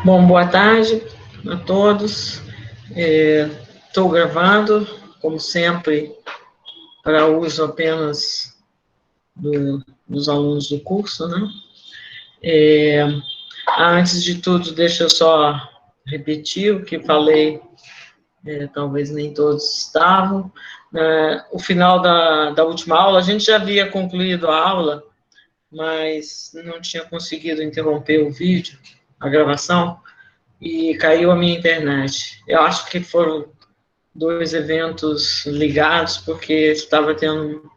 Bom, boa tarde a todos. Estou gravando, como sempre, para uso apenas dos alunos do curso, né? Antes de tudo, deixa eu só repetir o que falei, talvez nem todos estavam. O final da última aula, a gente já havia concluído a aula, mas não tinha conseguido interromper o vídeo, a gravação, e caiu a minha internet. Eu acho que foram dois eventos ligados, porque estava tendo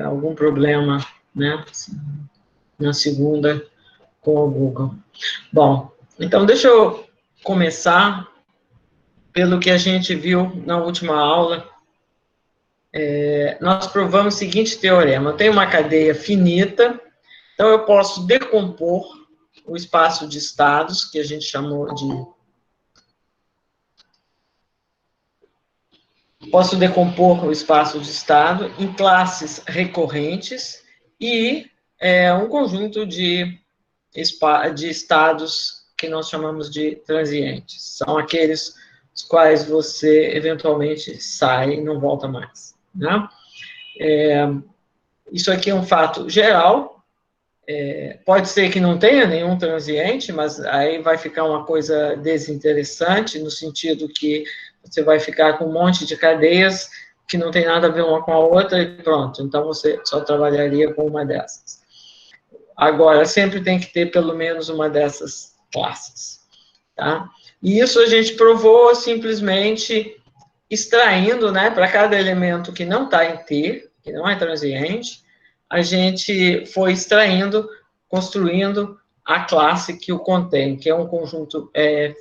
algum problema, né, na segunda com o Google. Bom, então deixa eu começar pelo que a gente viu na última aula. Nós provamos o seguinte teorema: eu tenho uma cadeia finita, então eu posso decompor o espaço de estados, que a gente chamou de... Posso decompor o espaço de estado em classes recorrentes e um conjunto de estados que nós chamamos de transientes. São aqueles os quais você eventualmente sai e não volta mais, né? Isso aqui é um fato geral. Pode ser que não tenha nenhum transiente, mas aí vai ficar uma coisa desinteressante, no sentido que você vai ficar com um monte de cadeias que não tem nada a ver uma com a outra e pronto. Então, você só trabalharia com uma dessas. Agora, sempre tem que ter pelo menos uma dessas classes, tá? E isso a gente provou simplesmente extraindo, né, para cada elemento que não está em T, que não é transiente, a gente foi extraindo, construindo a classe que o contém, que é um conjunto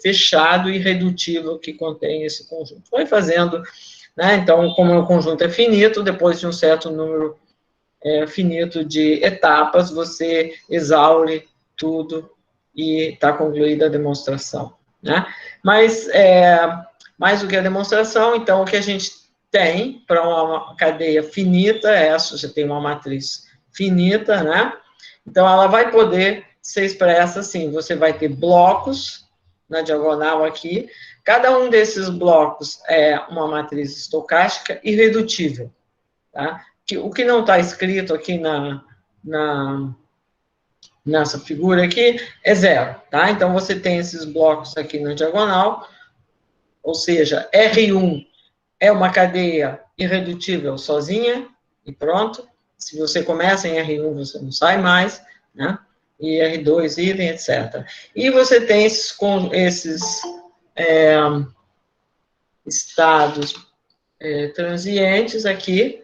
fechado e redutível que contém esse conjunto. Foi fazendo, né? Então, como o conjunto é finito, depois de um certo número finito de etapas, você exaure tudo e está concluída a demonstração, né? Mas, mais do que a demonstração, então, o que a gente tem para uma cadeia finita é essa, você tem uma matriz finita, né? Então, ela vai poder ser expressa assim, você vai ter blocos na diagonal aqui, cada um desses blocos é uma matriz estocástica irredutível, tá? O que não está escrito aqui nessa figura aqui é zero, tá? Então, você tem esses blocos aqui na diagonal, ou seja, R1 é uma cadeia irredutível sozinha, e pronto. Se você começa em R1, você não sai mais, né? E R2, idem, etc. E você tem esses estados transientes aqui,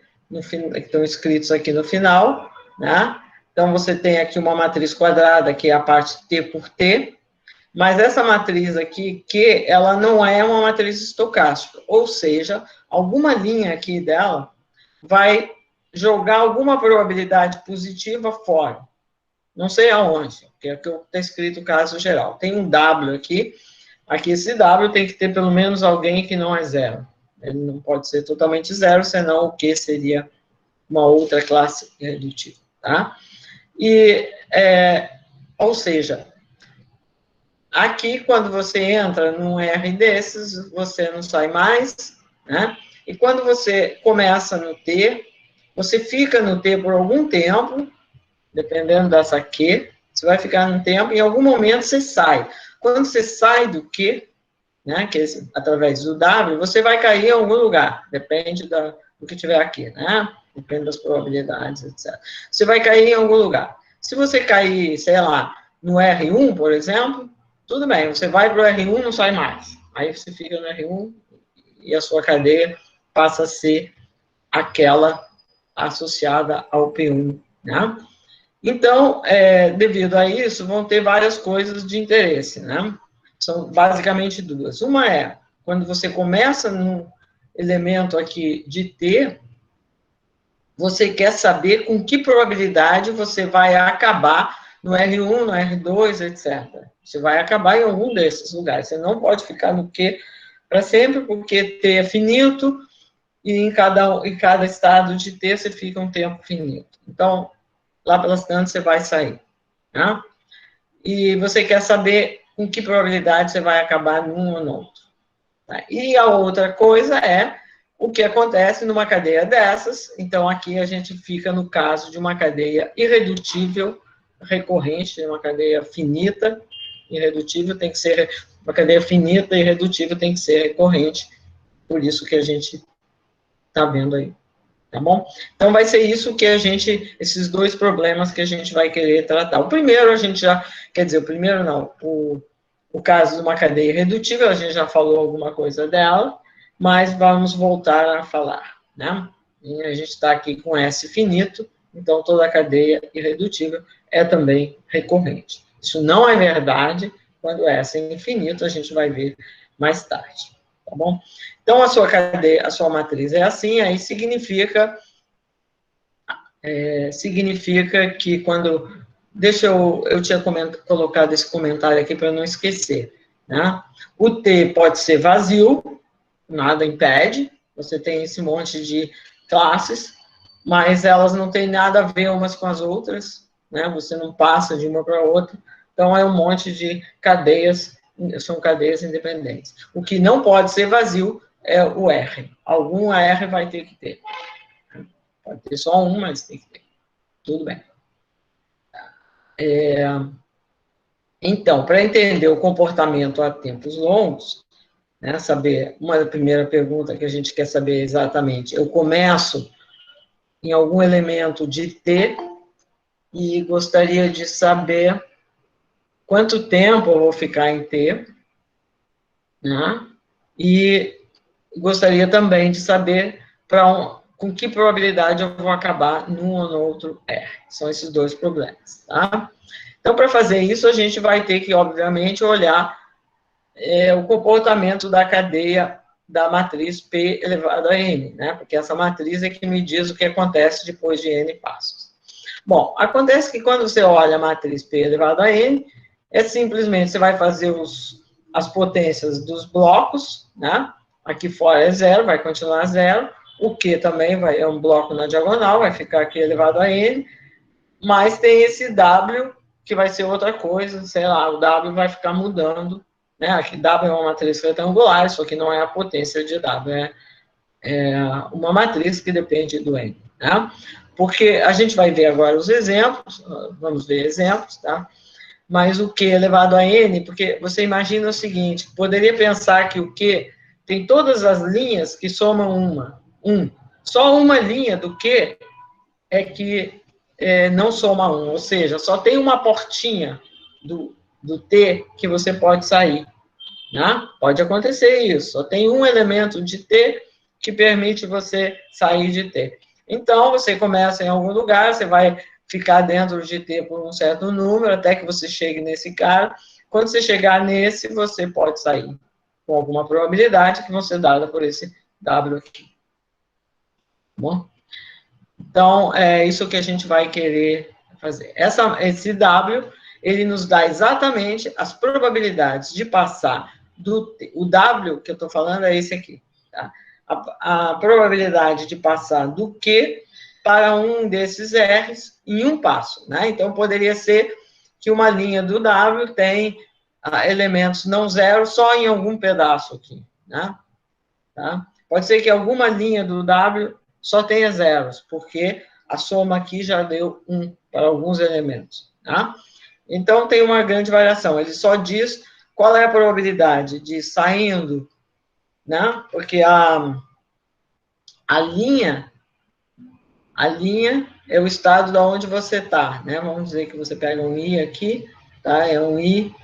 que estão escritos aqui no final, né? Então, você tem aqui uma matriz quadrada, que é a parte T por T, mas essa matriz aqui, Q, ela não é uma matriz estocástica, ou seja, alguma linha aqui dela vai jogar alguma probabilidade positiva fora. Não sei aonde, porque é o que está escrito o caso geral. Tem um W aqui esse W tem que ter pelo menos alguém que não é zero. Ele não pode ser totalmente zero, senão o Q seria uma outra classe redutiva, tá? Ou seja, aqui, quando você entra num R desses, você não sai mais, né? E quando você começa no T, você fica no T por algum tempo, dependendo dessa Q, você vai ficar no tempo, e em algum momento você sai. Quando você sai do Q, né, que é através do W, você vai cair em algum lugar, depende do que tiver aqui, né? Depende das probabilidades, etc. Você vai cair em algum lugar. Se você cair, sei lá, no R1, por exemplo, tudo bem, você vai para o R1 e não sai mais. Aí você fica no R1 e a sua cadeia passa a ser aquela associada ao P1, né? Então, devido a isso, vão ter várias coisas de interesse, né? São basicamente duas. Uma é, quando você começa num elemento aqui de T, você quer saber com que probabilidade você vai acabar no R1, no R2, etc. Você vai acabar em algum desses lugares. Você não pode ficar no Q para sempre, porque T é finito, e em cada estado de T você fica um tempo finito. Então, lá pelas tantas você vai sair, né? E você quer saber com que probabilidade você vai acabar num ou no outro. Tá? E a outra coisa é o que acontece numa cadeia dessas. Então, aqui a gente fica no caso de uma cadeia irredutível, recorrente, uma cadeia finita, irredutível tem que ser, uma cadeia finita e irredutível tem que ser recorrente, por isso que a gente está vendo aí, tá bom? Então, vai ser isso que a gente, esses dois problemas que a gente vai querer tratar. O primeiro, a gente já, quer dizer, o primeiro não, o caso de uma cadeia irredutível, a gente já falou alguma coisa dela, mas vamos voltar a falar, né? E a gente está aqui com S finito, então toda cadeia irredutível é também recorrente. Isso não é verdade quando S é infinito, a gente vai ver mais tarde, tá bom? Então, a sua cadeia, a sua matriz é assim, aí significa que quando... Deixa eu tinha colocado esse comentário aqui para não esquecer, né? O T pode ser vazio, nada impede, você tem esse monte de classes, mas elas não têm nada a ver umas com as outras, né? Você não passa de uma para outra, então é um monte de cadeias, são cadeias independentes. O que não pode ser vazio é o R. Algum R vai ter que ter. Pode ter só um, mas tem que ter. Tudo bem. Então, para entender o comportamento a tempos longos, né, saber, uma primeira pergunta que a gente quer saber exatamente, eu começo em algum elemento de T e gostaria de saber quanto tempo eu vou ficar em T, né, e gostaria também de saber com que probabilidade eu vou acabar num ou no outro R. São esses dois problemas, tá? Então, para fazer isso, a gente vai ter que, obviamente, olhar o comportamento da cadeia da matriz P elevado a N, né? Porque essa matriz é que me diz o que acontece depois de N passos. Bom, acontece que quando você olha a matriz P elevado a N, é simplesmente você vai fazer as potências dos blocos, né? Aqui fora é zero, vai continuar zero. O Q também é um bloco na diagonal, vai ficar aqui elevado a N, mas tem esse W, que vai ser outra coisa, sei lá, o W vai ficar mudando, né? Aqui W é uma matriz retangular, isso aqui não é a potência de W, é uma matriz que depende do N, né? Porque a gente vai ver agora os exemplos, vamos ver exemplos, tá? Mas o Q elevado a N, porque você imagina o seguinte, poderia pensar que o Q tem todas as linhas que somam só uma linha do Q é que não soma 1, ou seja, só tem uma portinha do T que você pode sair, né? Pode acontecer isso, só tem um elemento de T que permite você sair de T. Então, você começa em algum lugar, você vai ficar dentro de T por um certo número, até que você chegue nesse cara. Quando você chegar nesse, você pode sair com alguma probabilidade que vão ser dada por esse W aqui. Bom? Então, é isso que a gente vai querer fazer. Esse W, ele nos dá exatamente as probabilidades de passar o W que eu estou falando é esse aqui, tá? A probabilidade de passar do Q para um desses R's em um passo, né? Então, poderia ser que uma linha do W tem elementos não zero só em algum pedaço aqui, né? Tá? Pode ser que alguma linha do W só tenha zeros, porque a soma aqui já deu 1 para alguns elementos, tá? Então, tem uma grande variação. Ele só diz qual é a probabilidade de saindo, né? Porque a linha é o estado da onde você está, né? Vamos dizer que você pega um I aqui, tá? É um I,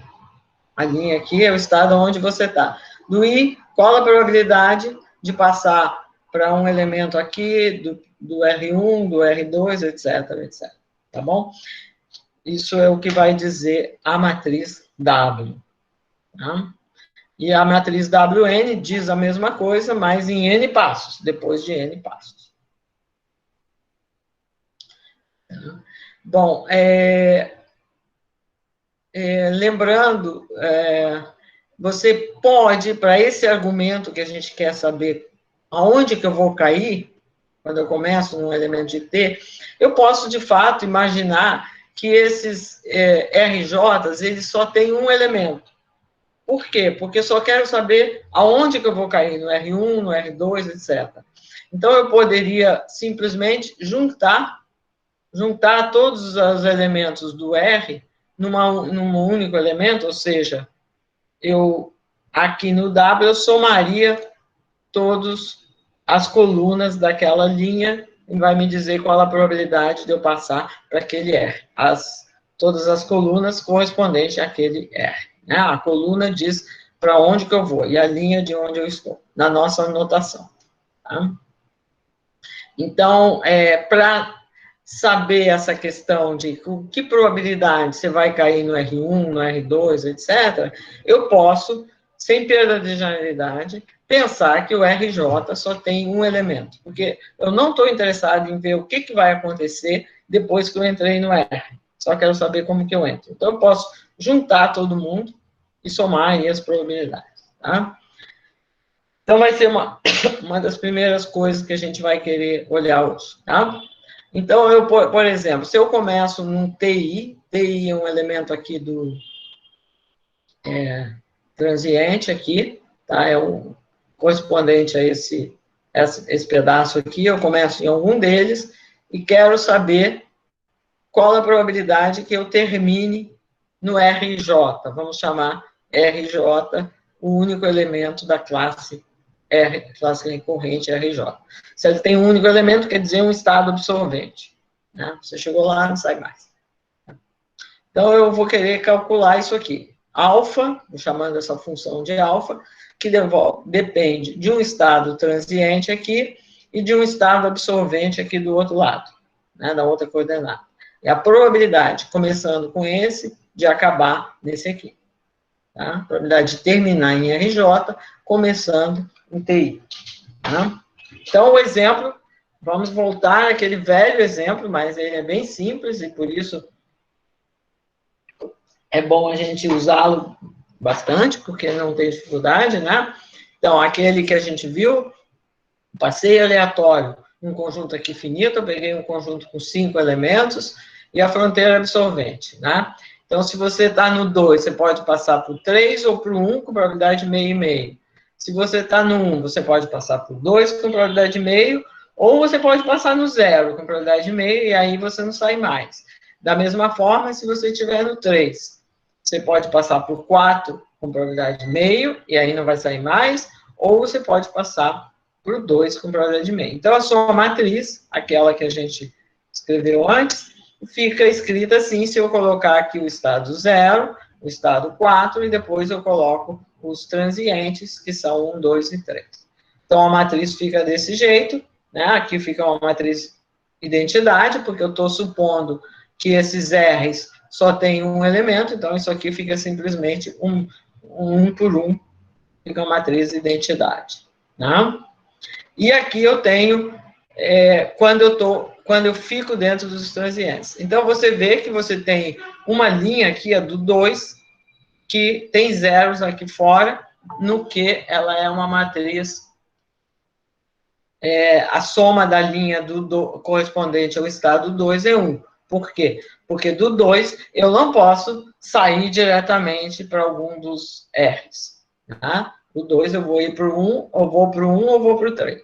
a linha aqui é o estado onde você está. Do I, qual a probabilidade de passar para um elemento aqui, do R1, do R2, etc, etc. Tá bom? Isso é o que vai dizer a matriz W. Tá? E a matriz WN diz a mesma coisa, mas em N passos, depois de N passos. Bom, lembrando, você pode, para esse argumento que a gente quer saber aonde que eu vou cair, quando eu começo num elemento de T, eu posso, de fato, imaginar que esses RJs, eles só têm um elemento. Por quê? Porque só quero saber aonde que eu vou cair, no R1, no R2, etc. Então, eu poderia simplesmente juntar todos os elementos do R num único elemento, ou seja, aqui no W, eu somaria todas as colunas daquela linha e vai me dizer qual a probabilidade de eu passar para aquele R. Todas as colunas correspondentes àquele R. Né? A coluna diz para onde que eu vou e a linha de onde eu estou, na nossa anotação. Tá? Então, para saber essa questão de que probabilidade você vai cair no R1, no R2, etc., eu posso, sem perda de generalidade, pensar que o RJ só tem um elemento, porque eu não estou interessado em ver o que vai acontecer depois que eu entrei no R, só quero saber como que eu entro. Então, eu posso juntar todo mundo e somar aí as probabilidades, tá? Então, vai ser uma das primeiras coisas que a gente vai querer olhar hoje, tá? Então, por exemplo, se eu começo num TI é um elemento aqui do transiente aqui, tá? É o correspondente a esse pedaço aqui, eu começo em algum deles e quero saber qual a probabilidade que eu termine no RJ, vamos chamar RJ o único elemento da classe classe recorrente RJ. Se ele tem um único elemento, quer dizer um estado absorvente. Né? Você chegou lá, não sai mais. Então, eu vou querer calcular isso aqui. Alfa, vou chamando essa função de alfa, que depende de um estado transiente aqui e de um estado absorvente aqui do outro lado, né, da outra coordenada. E a probabilidade, começando com esse, de acabar nesse aqui. Tá? A probabilidade de terminar em RJ, começando em TI. Tá? Então, o exemplo, vamos voltar àquele velho exemplo, mas ele é bem simples e por isso é bom a gente usá-lo bastante, porque não tem dificuldade, né? Então, aquele que a gente viu, passeio aleatório, um conjunto aqui finito, eu peguei um conjunto com 5 elementos e a fronteira absorvente, né? Então, se você está no 2, você pode passar por 3 ou por 1 com probabilidade de meio e meio. Se você está no 1, você pode passar por 2 com probabilidade de meio, ou você pode passar no 0 com probabilidade de meio, e aí você não sai mais. Da mesma forma, se você estiver no 3, você pode passar por 4 com probabilidade de meio, e aí não vai sair mais, ou você pode passar por 2 com probabilidade de meio. Então, a sua matriz, aquela que a gente escreveu antes, fica escrita assim, se eu colocar aqui o estado 0, o estado 4, e depois eu coloco os transientes, que são 1, 2 e 3. Então, a matriz fica desse jeito, né? Aqui fica uma matriz identidade, porque eu estou supondo que esses R's só tem um elemento, então isso aqui fica simplesmente um por um, fica uma matriz identidade. Né? E aqui eu tenho, quando eu fico dentro dos transientes. Então, você vê que você tem uma linha aqui, a do 2, que tem zeros aqui fora, no que ela é uma matriz, a soma da linha correspondente ao estado 2 é 1. Por quê? Porque do 2 eu não posso sair diretamente para algum dos R's. Tá? Do 2 eu vou ir para o 1, ou vou para o 1 ou vou para o 3.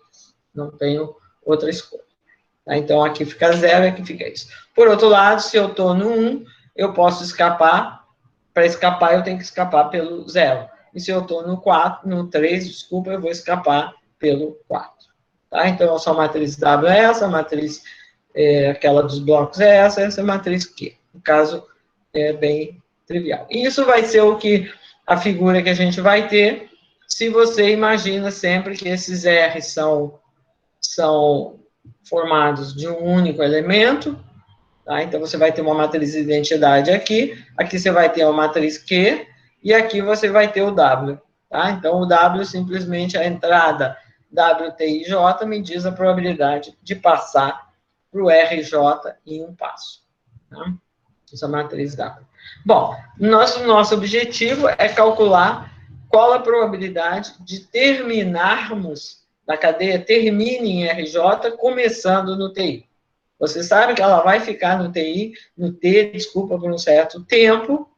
Não tenho outra escolha. Tá? Então, aqui fica 0 e aqui fica isso. Por outro lado, se eu estou no 1, eu posso escapar. Para escapar, eu tenho que escapar pelo 0. E se eu estou no 3, desculpa, eu vou escapar pelo 4. Tá? Então, a sua matriz W é essa, a matriz aquela dos blocos é essa matriz Q. No caso, é bem trivial. E isso vai ser a figura que a gente vai ter se você imagina sempre que esses R são formados de um único elemento. Tá? Então, você vai ter uma matriz de identidade aqui você vai ter uma matriz Q, e aqui você vai ter o W. Tá? Então, o W simplesmente a entrada WTIJ me diz a probabilidade de passar para o RJ em um passo. Tá? Essa matriz W. Bom, nosso objetivo é calcular qual a probabilidade de terminarmos da cadeia termine em RJ, começando no TI. Você sabe que ela vai ficar no T, desculpa, por um certo tempo,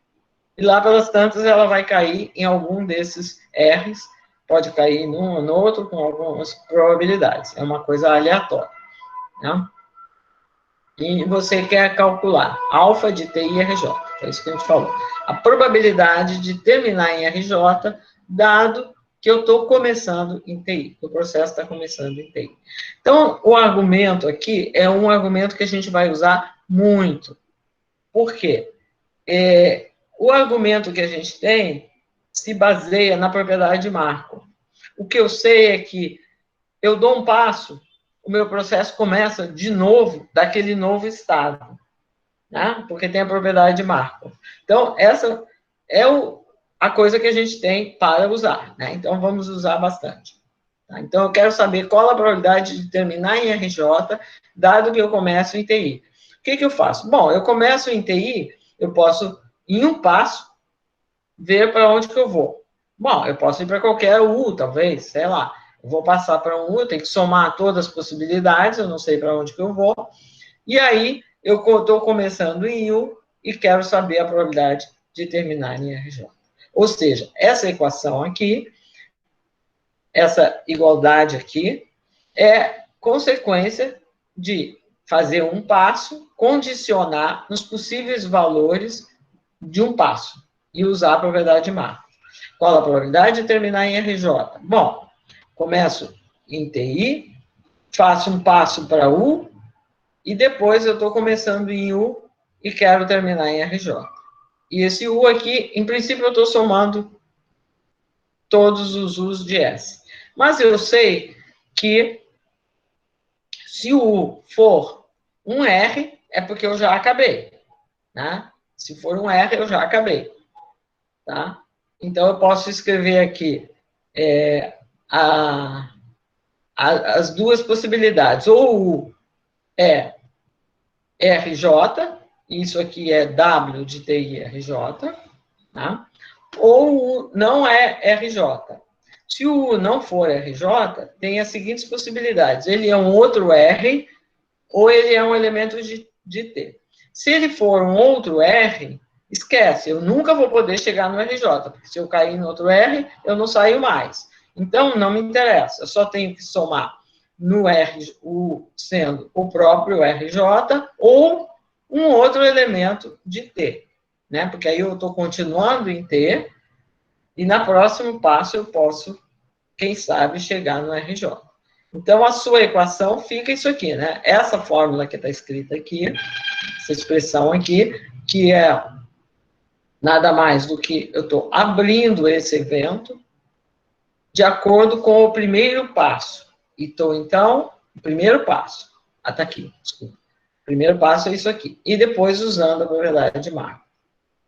e lá pelas tantas ela vai cair em algum desses R's, pode cair num ou no outro com algumas probabilidades, é uma coisa aleatória, né? E você quer calcular alfa de T e RJ, é isso que a gente falou. A probabilidade de terminar em RJ, dado que eu estou começando em TI, que o processo está começando em TI. Então, o argumento aqui é um argumento que a gente vai usar muito. Por quê? O argumento que a gente tem se baseia na propriedade de Markov. O que eu sei é que eu dou um passo, o meu processo começa de novo, daquele novo estado, né? Porque tem a propriedade de Markov. Então, essa é a coisa que a gente tem para usar, né? Então, vamos usar bastante. Tá? Então, eu quero saber qual a probabilidade de terminar em RJ, dado que eu começo em TI. O que eu faço? Bom, eu começo em TI, eu posso, em um passo, ver para onde que eu vou. Bom, eu posso ir para qualquer U, talvez, sei lá. Eu vou passar para um U, eu tenho que somar todas as possibilidades, eu não sei para onde que eu vou. E aí, eu estou começando em U e quero saber a probabilidade de terminar em RJ. Ou seja, essa equação aqui, essa igualdade aqui, é consequência de fazer um passo, condicionar nos possíveis valores de um passo e usar a propriedade de Markov. Qual a probabilidade de terminar em RJ? Bom, começo em TI, faço um passo para U, e depois eu estou começando em U e quero terminar em RJ. E esse U aqui, em princípio, eu estou somando todos os U's de S. Mas eu sei que se o U for um R, é porque eu já acabei, né? Se for um R, eu já acabei, tá? Então, eu posso escrever aqui as duas possibilidades. Ou U é RJ, isso aqui é W de TI RJ, tá? Ou U não é RJ. Se o U não for RJ, tem as seguintes possibilidades. Ele é um outro R, ou ele é um elemento de T. Se ele for um outro R, esquece, eu nunca vou poder chegar no RJ, porque se eu cair no outro R, eu não saio mais. Então, não me interessa, eu só tenho que somar no R, sendo o próprio RJ, ou um outro elemento de T, né? Porque aí eu estou continuando em T, e na próximo passo eu posso, quem sabe, chegar no RJ. Então, a sua equação fica isso aqui, né? Essa fórmula que está escrita aqui, essa expressão aqui, que é nada mais do que eu estou abrindo esse evento de acordo com o primeiro passo. Então, o primeiro passo, até aqui, desculpa. O primeiro passo é isso aqui. E depois usando a probabilidade de Markov.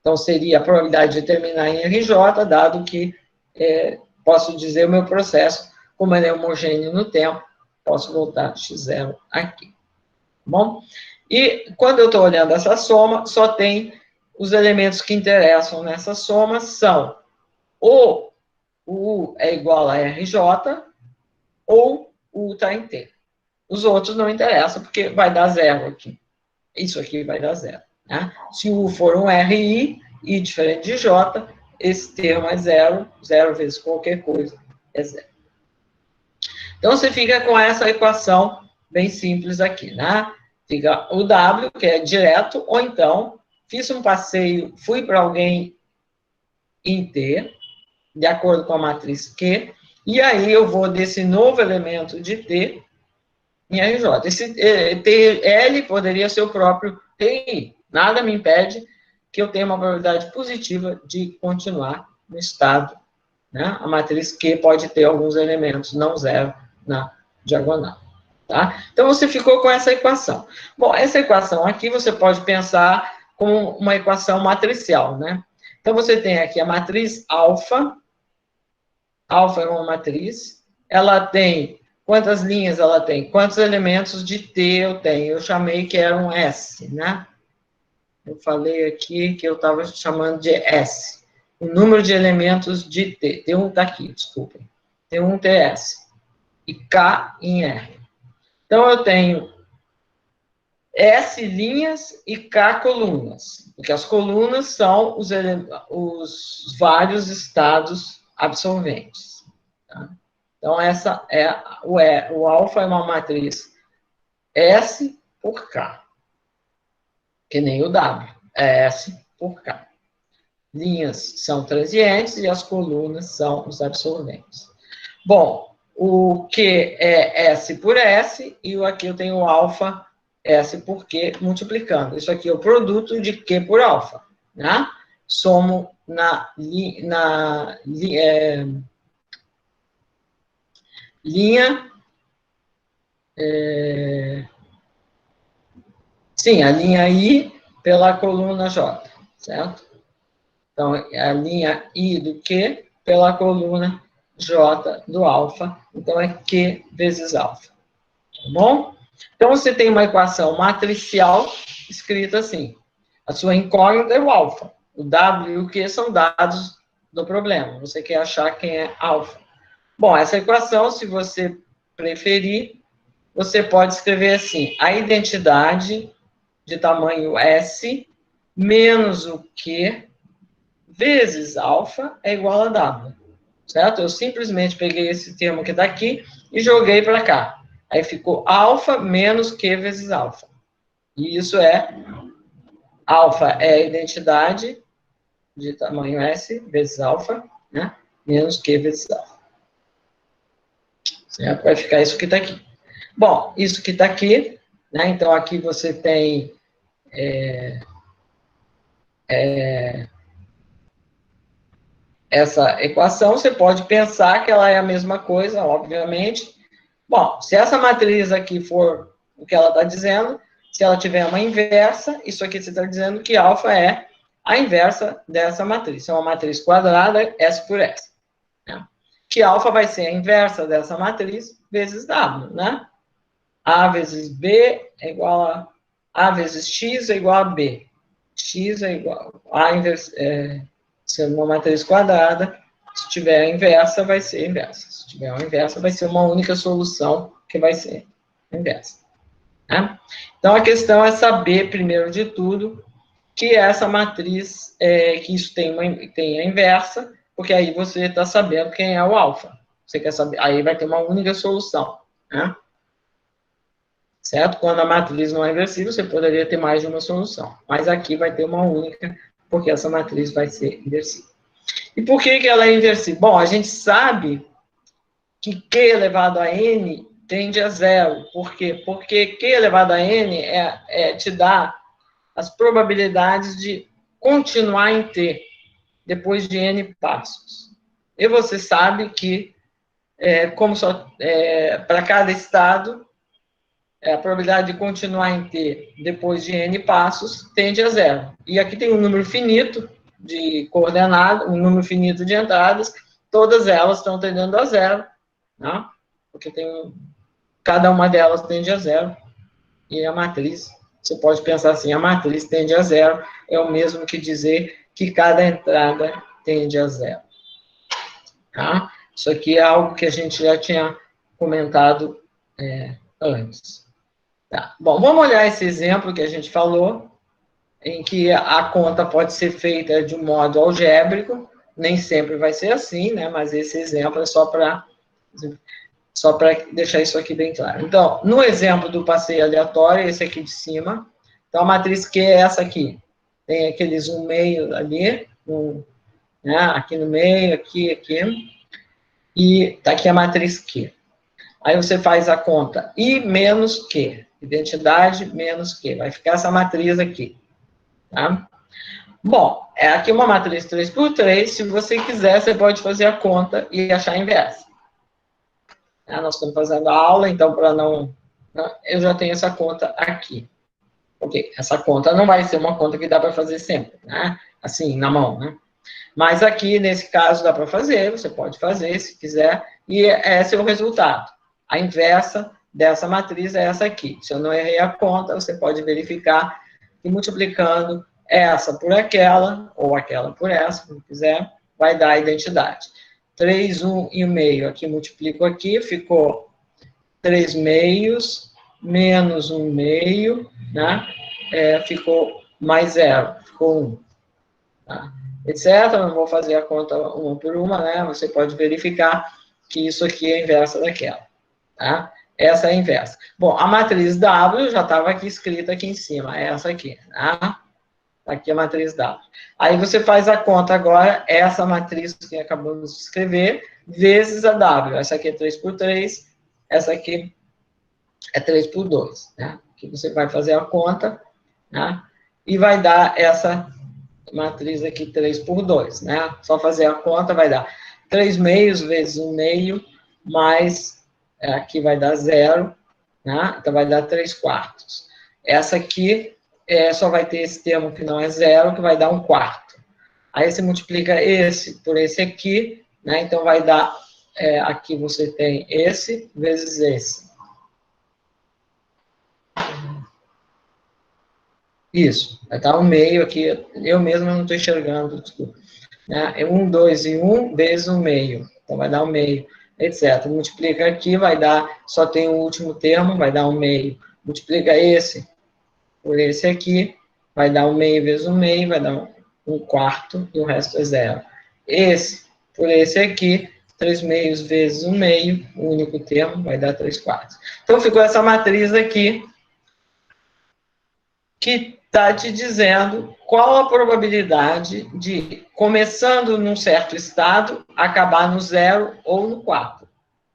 Então, seria a probabilidade de terminar em RJ, dado que, posso dizer, o meu processo, como ele é homogêneo no tempo, posso voltar x0 aqui. Bom? E quando eu estou olhando essa soma, só tem os elementos que interessam nessa soma, são ou o U é igual a RJ, ou o U está em T. Os outros não interessam, porque vai dar zero aqui. Isso aqui vai dar zero. Né? Se o U for um RI, I diferente de J, esse termo é zero, zero vezes qualquer coisa é zero. Então, você fica com essa equação bem simples aqui, né? Fica o W, que é direto, ou então, fiz um passeio, fui para alguém em T, de acordo com a matriz Q, e aí eu vou desse novo elemento de T em RJ. Esse TL poderia ser o próprio TI. Nada me impede que eu tenha uma probabilidade positiva de continuar no estado, né? A matriz Q pode ter alguns elementos, não zero, na diagonal. Tá? Então, você ficou com essa equação. Bom, essa equação aqui você pode pensar como uma equação matricial, né? Então, você tem aqui a matriz alfa. Alfa é uma matriz. Ela tem... Quantas linhas ela tem? Quantos elementos de T eu tenho? Eu chamei que era um S, né? Eu falei aqui que eu estava chamando de S. O número de elementos de T. T1 está aqui, desculpem. T1 TS. E K em R. Então, eu tenho S linhas e K colunas, porque as colunas são os vários estados absorventes. Tá? Então, essa é o alfa é uma matriz S por K, que nem o W, é S por K. Linhas são transientes e as colunas são os absorventes. Bom, o Q é S por S, e aqui eu tenho o alfa S por Q multiplicando. Isso aqui é o produto de Q por alfa. Né? Somo linha... sim, a linha I pela coluna J, certo? Então, é a linha I do Q pela coluna J do alfa. Então, é Q vezes alfa. Tá bom? Então, você tem uma equação matricial escrita assim. A sua incógnita é o alfa. O W e o Q são dados do problema. Você quer achar quem é alfa. Bom, essa equação, se você preferir, você pode escrever assim. A identidade de tamanho S menos o Q vezes alfa é igual a W. Certo? Eu simplesmente peguei esse termo que está aqui e joguei para cá. Aí ficou alfa menos Q vezes alfa. E isso alfa é a identidade de tamanho S vezes alfa, né? Menos Q vezes alfa. Certo? Vai ficar isso que está aqui. Bom, isso que está aqui, né? Então, aqui você tem essa equação, você pode pensar que ela é a mesma coisa, obviamente. Bom, se essa matriz aqui for o que ela está dizendo, se ela tiver uma inversa, isso aqui você está dizendo que alfa é a inversa dessa matriz. É uma matriz quadrada, S por S. Né? Que alfa vai ser a inversa dessa matriz vezes W, né? A vezes B é igual a vezes X é igual a B. X é igual a inversa, sendo uma matriz quadrada, se tiver a inversa, vai ser a inversa. Se tiver a inversa, vai ser uma única solução que vai ser a inversa. Né? Então, a questão é saber, primeiro de tudo, que essa matriz, que isso tem a inversa, porque aí você está sabendo quem é o alfa. Você quer saber, aí vai ter uma única solução. Né? Certo? Quando a matriz não é inversível, você poderia ter mais de uma solução. Mas aqui vai ter uma única, porque essa matriz vai ser inversível. E por que ela é inversível? Bom, a gente sabe que Q elevado a N tende a zero. Por quê? Porque Q elevado a N te dá as probabilidades de continuar em T depois de N passos. E você sabe que, como para cada estado, a probabilidade de continuar em T depois de N passos tende a zero. E aqui tem um número finito de coordenadas, um número finito de entradas, todas elas estão tendendo a zero, né? Porque cada uma delas tende a zero, e a matriz, você pode pensar assim, a matriz tende a zero, é o mesmo que dizer que cada entrada tende a zero. Tá? Isso aqui é algo que a gente já tinha comentado antes. Tá. Bom, vamos olhar esse exemplo que a gente falou, em que a conta pode ser feita de um modo algébrico, nem sempre vai ser assim, né? Mas esse exemplo é só para deixar isso aqui bem claro. Então, no exemplo do passeio aleatório, esse aqui de cima, então a matriz Q é essa aqui. Tem aqueles um meio ali, né? Aqui no meio, aqui, e tá aqui a matriz Q. Aí você faz a conta I menos Q. Identidade menos Q. Vai ficar essa matriz aqui. Tá? Bom, aqui uma matriz 3 por 3. Se você quiser, você pode fazer a conta e achar a inversa. Nós estamos fazendo a aula, então, para não... Eu já tenho essa conta aqui. Ok, essa conta não vai ser uma conta que dá para fazer sempre, né? Assim, na mão, né? Mas aqui, nesse caso, dá para fazer, você pode fazer, se quiser, e esse é o resultado. A inversa dessa matriz é essa aqui. Se eu não errei a conta, você pode verificar que multiplicando essa por aquela, ou aquela por essa, como quiser, vai dar a identidade. 3, 1 e meio, aqui multiplico aqui, ficou 3 meios menos 1/2, né? Ficou mais 0, ficou 1. Tá? Etc. Não vou fazer a conta uma por uma, né? Você pode verificar que isso aqui é a inversa daquela. Tá? Essa é a inversa. Bom, a matriz W já estava aqui escrita aqui em cima, é essa aqui. Tá? Aqui a matriz W. Aí você faz a conta agora, essa matriz que acabamos de escrever, vezes a W. Essa aqui é 3 por 3, essa aqui é 3 por 2. Né? Aqui você vai fazer a conta, né? E vai dar essa matriz aqui 3 por 2. Né? Só fazer a conta vai dar 3 meios vezes 1/2, mais aqui vai dar 0, né? Então vai dar 3 quartos. Essa aqui só vai ter esse termo que não é 0, que vai dar 1 quarto. Aí você multiplica esse por esse aqui, né? Então vai dar, aqui você tem esse vezes esse. Isso, vai dar 1/2 aqui, eu mesmo não estou enxergando, desculpa. Né? 1, 2 e 1 vezes 1/2, então vai dar 1/2, etc. Multiplica aqui, vai dar, só tem o último termo, vai dar 1/2. Multiplica esse por esse aqui, vai dar 1/2 vezes 1/2, vai dar 1 quarto, e o resto é 0. Esse por esse aqui, 3 meios vezes 1/2, o único termo, vai dar 3 quartos. Então, ficou essa matriz aqui, que está te dizendo qual a probabilidade de, começando num certo estado, acabar no 0 ou no 4.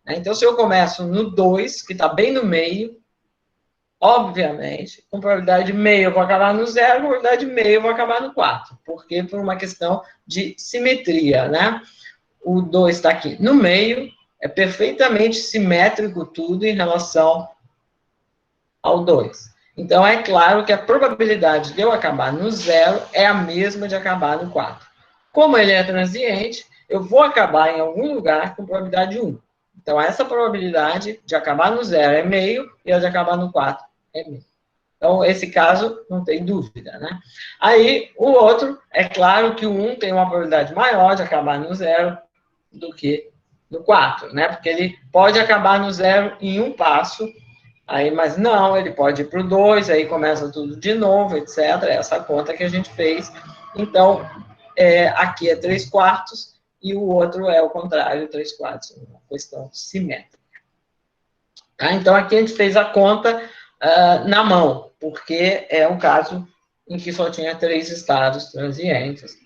Então, se eu começo no 2, que está bem no meio, obviamente, com probabilidade de meio eu vou acabar no 0, com probabilidade de meio eu vou acabar no 4. Porque por uma questão de simetria, né? O 2 está aqui no meio, é perfeitamente simétrico tudo em relação ao 2. Então, é claro que a probabilidade de eu acabar no 0 é a mesma de acabar no 4. Como ele é transiente, eu vou acabar em algum lugar com probabilidade 1. Então, essa probabilidade de acabar no 0 é meio, e a de acabar no 4 é meio. Então, esse caso, não tem dúvida, né? Aí, o outro, é claro que o 1 tem uma probabilidade maior de acabar no 0 do que no 4, né? Porque ele pode acabar no 0 em um passo, aí, mas não, ele pode ir para o 2, aí começa tudo de novo, etc. Essa conta que a gente fez. Então, aqui é 3 quartos, e o outro é o contrário, 3 quartos, uma questão simétrica. Tá? Então, aqui a gente fez a conta na mão, porque é um caso em que só tinha 3 estados transientes.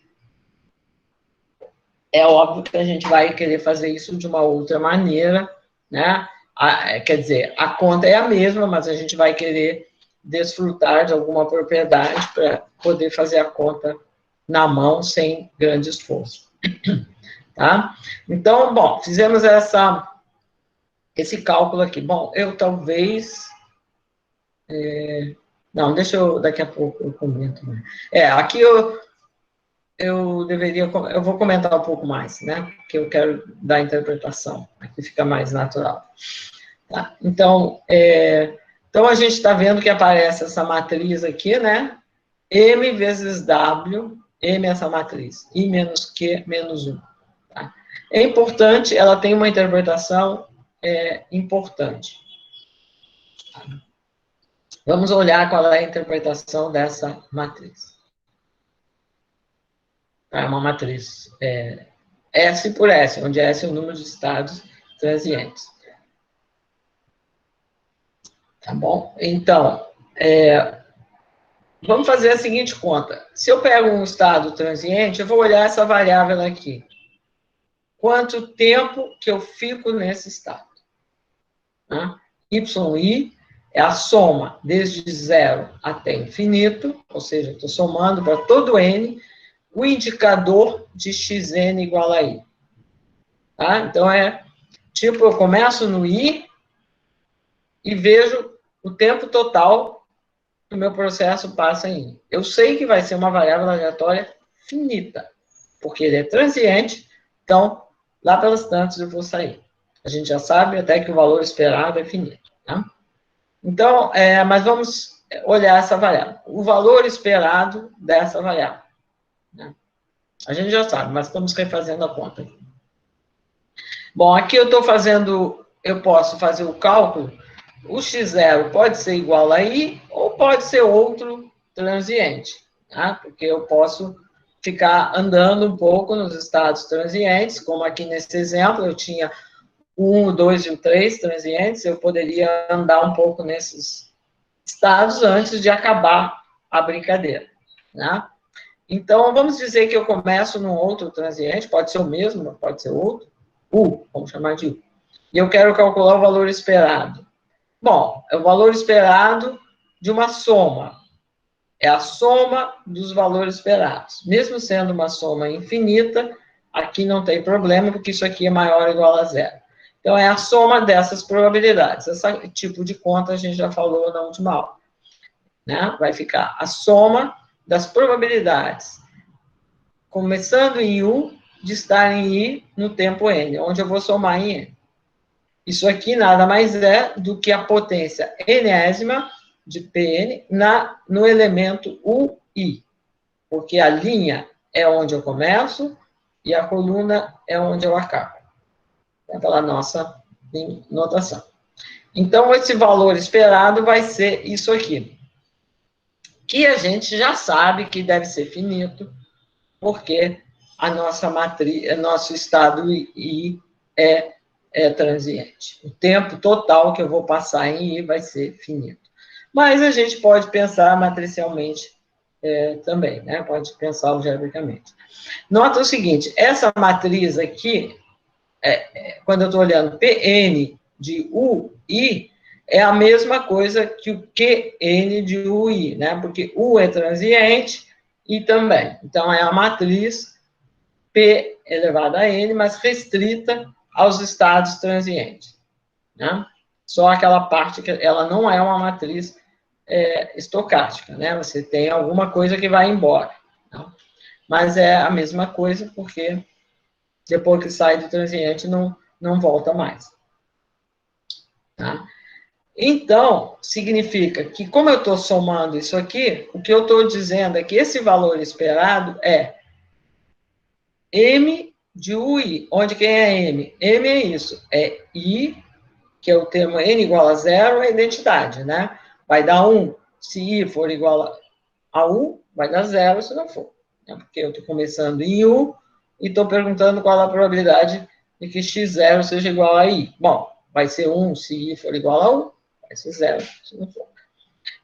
É óbvio que a gente vai querer fazer isso de uma outra maneira, né? Quer dizer, a conta é a mesma, mas a gente vai querer desfrutar de alguma propriedade para poder fazer a conta na mão sem grande esforço. Tá? Então, bom, fizemos esse cálculo aqui. Bom, eu talvez... não, deixa eu... Daqui a pouco eu comento. Aqui eu vou comentar um pouco mais, né? Porque eu quero dar interpretação. Aqui fica mais natural. Tá? Então, a gente está vendo que aparece essa matriz aqui, né? M vezes W, M é essa matriz, I menos Q menos 1. Tá? É importante, ela tem uma interpretação importante. Vamos olhar qual é a interpretação dessa matriz. É uma matriz S por S, onde S é o número de estados transientes. Tá bom? Então, vamos fazer a seguinte conta. Se eu pego um estado transiente, eu vou olhar essa variável aqui. Quanto tempo que eu fico nesse estado? Né? YI é a soma desde 0 até infinito, ou seja, estou somando para todo N, o indicador de xn igual a I. Tá? Então, tipo, eu começo no I e vejo o tempo total que o meu processo passa em I. Eu sei que vai ser uma variável aleatória finita, porque ele é transiente, então, lá pelas tantas eu vou sair. A gente já sabe até que o valor esperado é finito. Tá? Então, mas vamos olhar essa variável. O valor esperado dessa variável. Né? A gente já sabe, mas estamos refazendo a conta. Bom, aqui eu estou fazendo, eu posso fazer o cálculo o x0 pode ser igual a i ou pode ser outro transiente, tá? Porque eu posso ficar andando um pouco nos estados transientes, como aqui nesse exemplo eu tinha o 1, o 2 e o 3 transientes, eu poderia andar um pouco nesses estados antes de acabar a brincadeira, né? Então, vamos dizer que eu começo num outro transiente, pode ser o mesmo, pode ser outro, U, vamos chamar de U. E eu quero calcular o valor esperado. Bom, é o valor esperado de uma soma. É a soma dos valores esperados. Mesmo sendo uma soma infinita, aqui não tem problema, porque isso aqui é maior ou igual a zero. Então, é a soma dessas probabilidades. Esse tipo de conta a gente já falou na última aula, né? Vai ficar a soma das probabilidades, começando em U, de estar em I no tempo N, onde eu vou somar em N. Isso aqui nada mais é do que a potência enésima de Pn no elemento UI, porque a linha é onde eu começo e a coluna é onde eu acabo. É pela nossa notação. Então, esse valor esperado vai ser isso aqui, que a gente já sabe que deve ser finito, porque a nossa matriz, nosso estado I é transiente. O tempo total que eu vou passar em I vai ser finito. Mas a gente pode pensar matricialmente também, né? Pode pensar algebricamente. Nota o seguinte, essa matriz aqui, quando eu estou olhando Pn de UI, é a mesma coisa que o Qn de UI, né? Porque U é transiente e também. Então, é a matriz P elevado a N, mas restrita aos estados transientes, né? Só aquela parte que ela não é uma matriz estocástica, né? Você tem alguma coisa que vai embora, tá? Mas é a mesma coisa, porque depois que sai do transiente, não volta mais, tá? Então, significa que, como eu estou somando isso aqui, o que eu estou dizendo é que esse valor esperado é M de UI, onde quem é M? M é isso, é I, que é o termo N igual a zero, é a identidade, né? Vai dar 1, se I for igual a 1, vai dar 0 se não for, né? Porque eu estou começando em U e estou perguntando qual a probabilidade de que x0 seja igual a I. Bom, vai ser 1 se I for igual a 1, vai ser 0 se não for.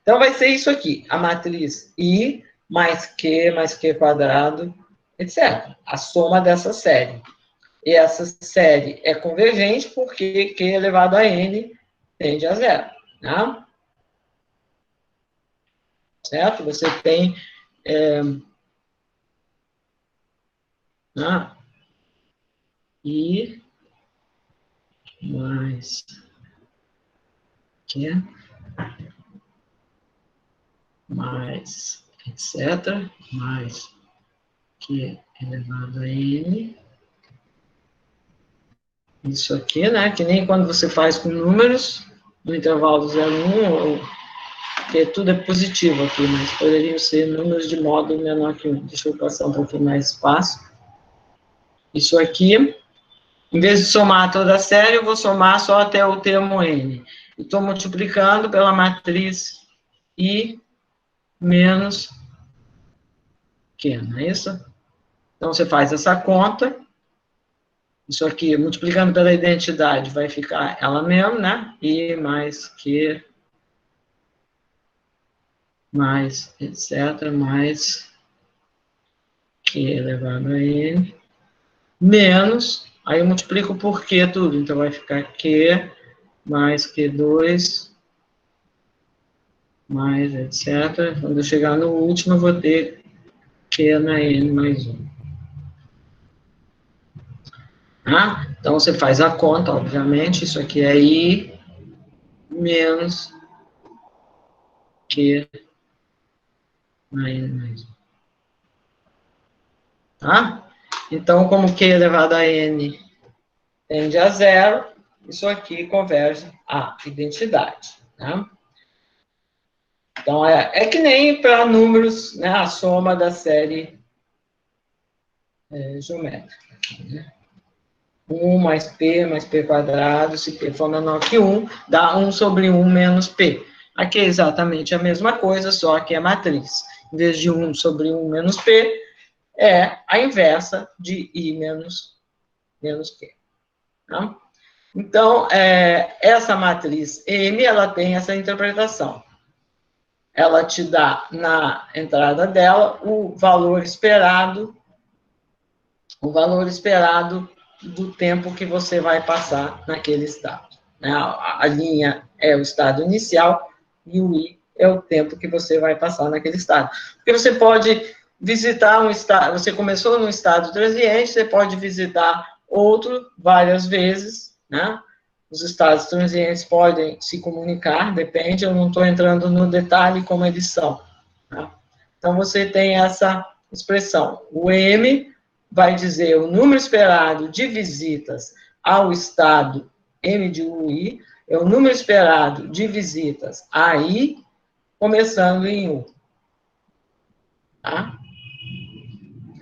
Então, vai ser isso aqui, a matriz I mais Q quadrado, etc. A soma dessa série. E essa série é convergente porque Q elevado a N tende a zero, né? Certo? Você tem I mais Q mais etc. mais Q elevado a N. Isso aqui, né? Que nem quando você faz com números, no intervalo 0, 1, porque tudo é positivo aqui, mas poderiam ser números de modo menor que 1. Deixa eu passar um pouquinho mais espaço. Isso aqui, em vez de somar toda a série, eu vou somar só até o termo N. E estou multiplicando pela matriz I menos Q, não é isso? Então, você faz essa conta. Isso aqui, multiplicando pela identidade, vai ficar ela mesma, né? I mais Q mais etc. mais Q elevado a N menos, aí eu multiplico por Q tudo, então vai ficar Q mais Q2 mais etc. Quando eu chegar no último, eu vou ter Q na N mais 1. Ah, então, você faz a conta, obviamente, isso aqui é I menos Q na N mais 1. Tá? Então, como Q elevado a N tende a zero, isso aqui converge à identidade, né? Então, é que nem para números, né, a soma da série geométrica. Né? 1 mais P quadrado, se P for menor que 1, dá 1 sobre 1 menos P. Aqui é exatamente a mesma coisa, só que é matriz. Em vez de 1 sobre 1 menos P, é a inversa de I menos P. Tá? Então, essa matriz M, ela tem essa interpretação. Ela te dá, na entrada dela, o valor esperado do tempo que você vai passar naquele estado. Né? A linha é o estado inicial e o I é o tempo que você vai passar naquele estado. Porque você pode visitar um estado, você começou num estado transiente, você pode visitar outro várias vezes, né? Os estados transientes podem se comunicar, depende, eu não estou entrando no detalhe como eles são. Tá? Então, você tem essa expressão. O M vai dizer o número esperado de visitas ao estado M de UI, é o número esperado de visitas a I, começando em U. Tá?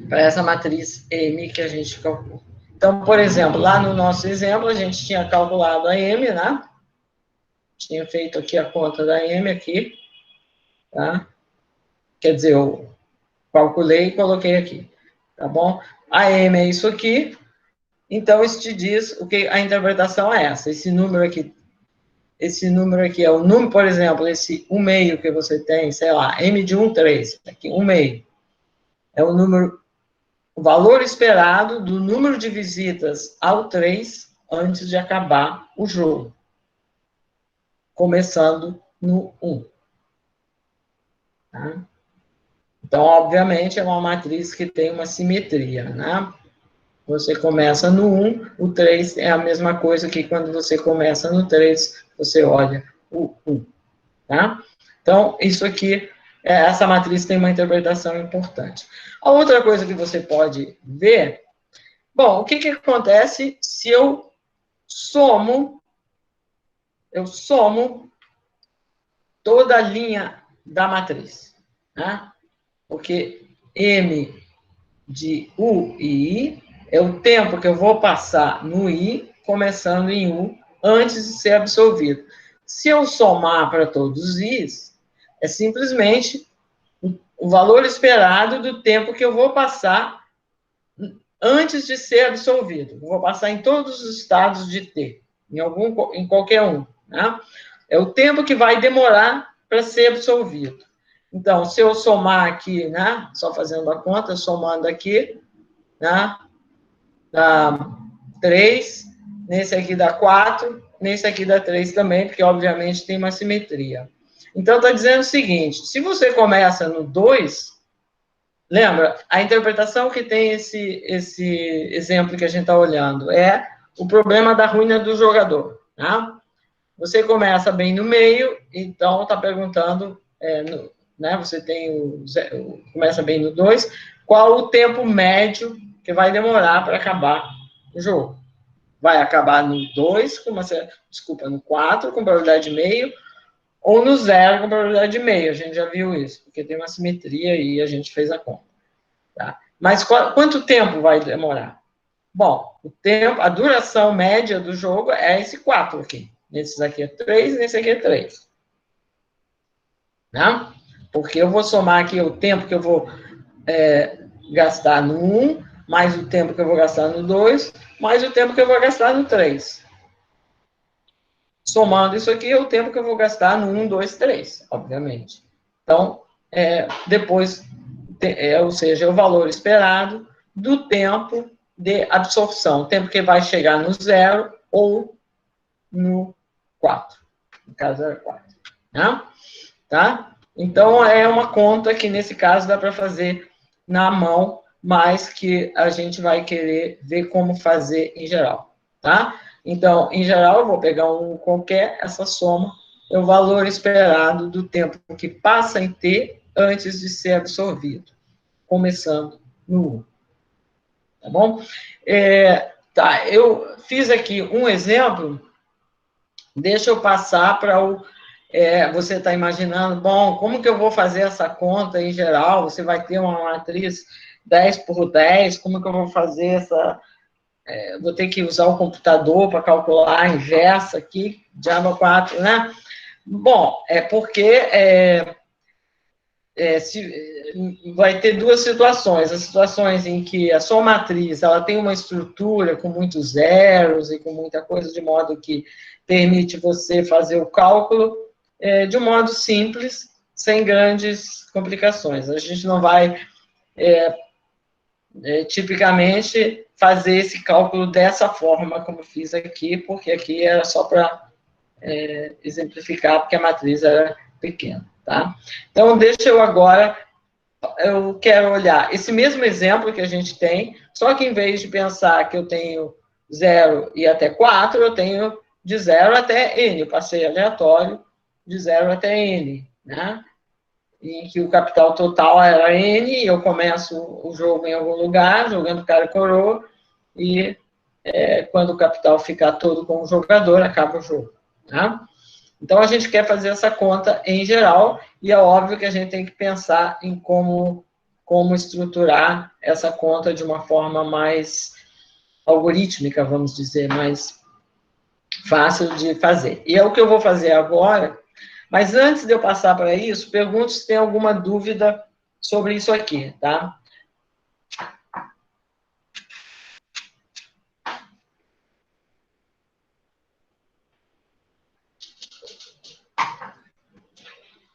Para essa matriz M que a gente calculou. Então, por exemplo, lá no nosso exemplo, a gente tinha calculado a M, né? Tinha feito aqui a conta da M aqui, tá? Quer dizer, eu calculei e coloquei aqui, tá bom? A M é isso aqui, então isso te diz o que a interpretação é essa. Esse número aqui é o número, por exemplo, esse 1 meio que você tem, sei lá, M de 1, 3, aqui 1 meio. É o número, o valor esperado do número de visitas ao 3 antes de acabar o jogo. Começando no 1. Tá? Então, obviamente, é uma matriz que tem uma simetria, né? Você começa no 1, o 3 é a mesma coisa que quando você começa no 3, você olha o 1, tá? Então, isso aqui, essa matriz tem uma interpretação importante. A outra coisa que você pode ver, bom, o que acontece se eu somo toda a linha da matriz, né? Porque M de U e I é o tempo que eu vou passar no I, começando em U, antes de ser absorvido. Se eu somar para todos os Is, é simplesmente o valor esperado do tempo que eu vou passar antes de ser absorvido. Eu vou passar em todos os estados de T, em qualquer um. Né? É o tempo que vai demorar para ser absorvido. Então, se eu somar aqui, né, só fazendo a conta, somando aqui, né, dá 3, nesse aqui dá 4, nesse aqui dá 3 também, porque obviamente tem uma simetria. Então, está dizendo o seguinte, se você começa no 2, lembra, a interpretação que tem esse exemplo que a gente está olhando é o problema da ruína do jogador, tá? Você começa bem no meio, então está perguntando, né, você tem começa bem no 2, qual o tempo médio que vai demorar para acabar o jogo? Vai acabar no 2, no 4, com probabilidade de meio, ou no 0, com probabilidade de meio. A gente já viu isso, porque tem uma simetria e a gente fez a conta. Tá? Mas quanto tempo vai demorar? Bom, a duração média do jogo é esse 4 aqui. Nesses aqui é 3, nesse aqui é 3. Né? Porque eu vou somar aqui o tempo que eu vou gastar no 1, mais o tempo que eu vou gastar no 2, mais o tempo que eu vou gastar no 3. Somando isso aqui é o tempo que eu vou gastar no 1, 2, 3, obviamente. Então, depois, ou seja, o valor esperado do tempo de absorção, o tempo que vai chegar no 0 ou no 4. No caso, é 4. Né? Tá? Então, é uma conta que, nesse caso, dá para fazer na mão, mas que a gente vai querer ver como fazer em geral. Tá? Então, em geral, eu vou pegar um qualquer, essa soma é o valor esperado do tempo que passa em T antes de ser absorvido, começando no 1. Tá bom? Tá, eu fiz aqui um exemplo, deixa eu passar para o... você está imaginando, bom, como que eu vou fazer essa conta em geral? Você vai ter uma matriz 10 por 10, como que eu vou fazer vou ter que usar o computador para calcular a inversa aqui, diabo 4, né? Bom, é porque vai ter duas situações. As situações em que a sua matriz ela tem uma estrutura com muitos zeros e com muita coisa, de modo que permite você fazer o cálculo de um modo simples, sem grandes complicações. A gente não vai, tipicamente, fazer esse cálculo dessa forma, como fiz aqui, porque aqui era só para exemplificar, porque a matriz era pequena, tá? Então, deixa eu agora, eu quero olhar esse mesmo exemplo que a gente tem, só que em vez de pensar que eu tenho 0 e até 4, eu tenho de 0 até n, eu passei aleatório de 0 até n, né? Em que o capital total era n, e eu começo o jogo em algum lugar, jogando cara e coroa, e quando o capital ficar todo com o jogador, acaba o jogo, tá? Então, a gente quer fazer essa conta em geral, e é óbvio que a gente tem que pensar em como estruturar essa conta de uma forma mais algorítmica, vamos dizer, mais fácil de fazer. E é o que eu vou fazer agora, mas antes de eu passar para isso, pergunto se tem alguma dúvida sobre isso aqui, tá?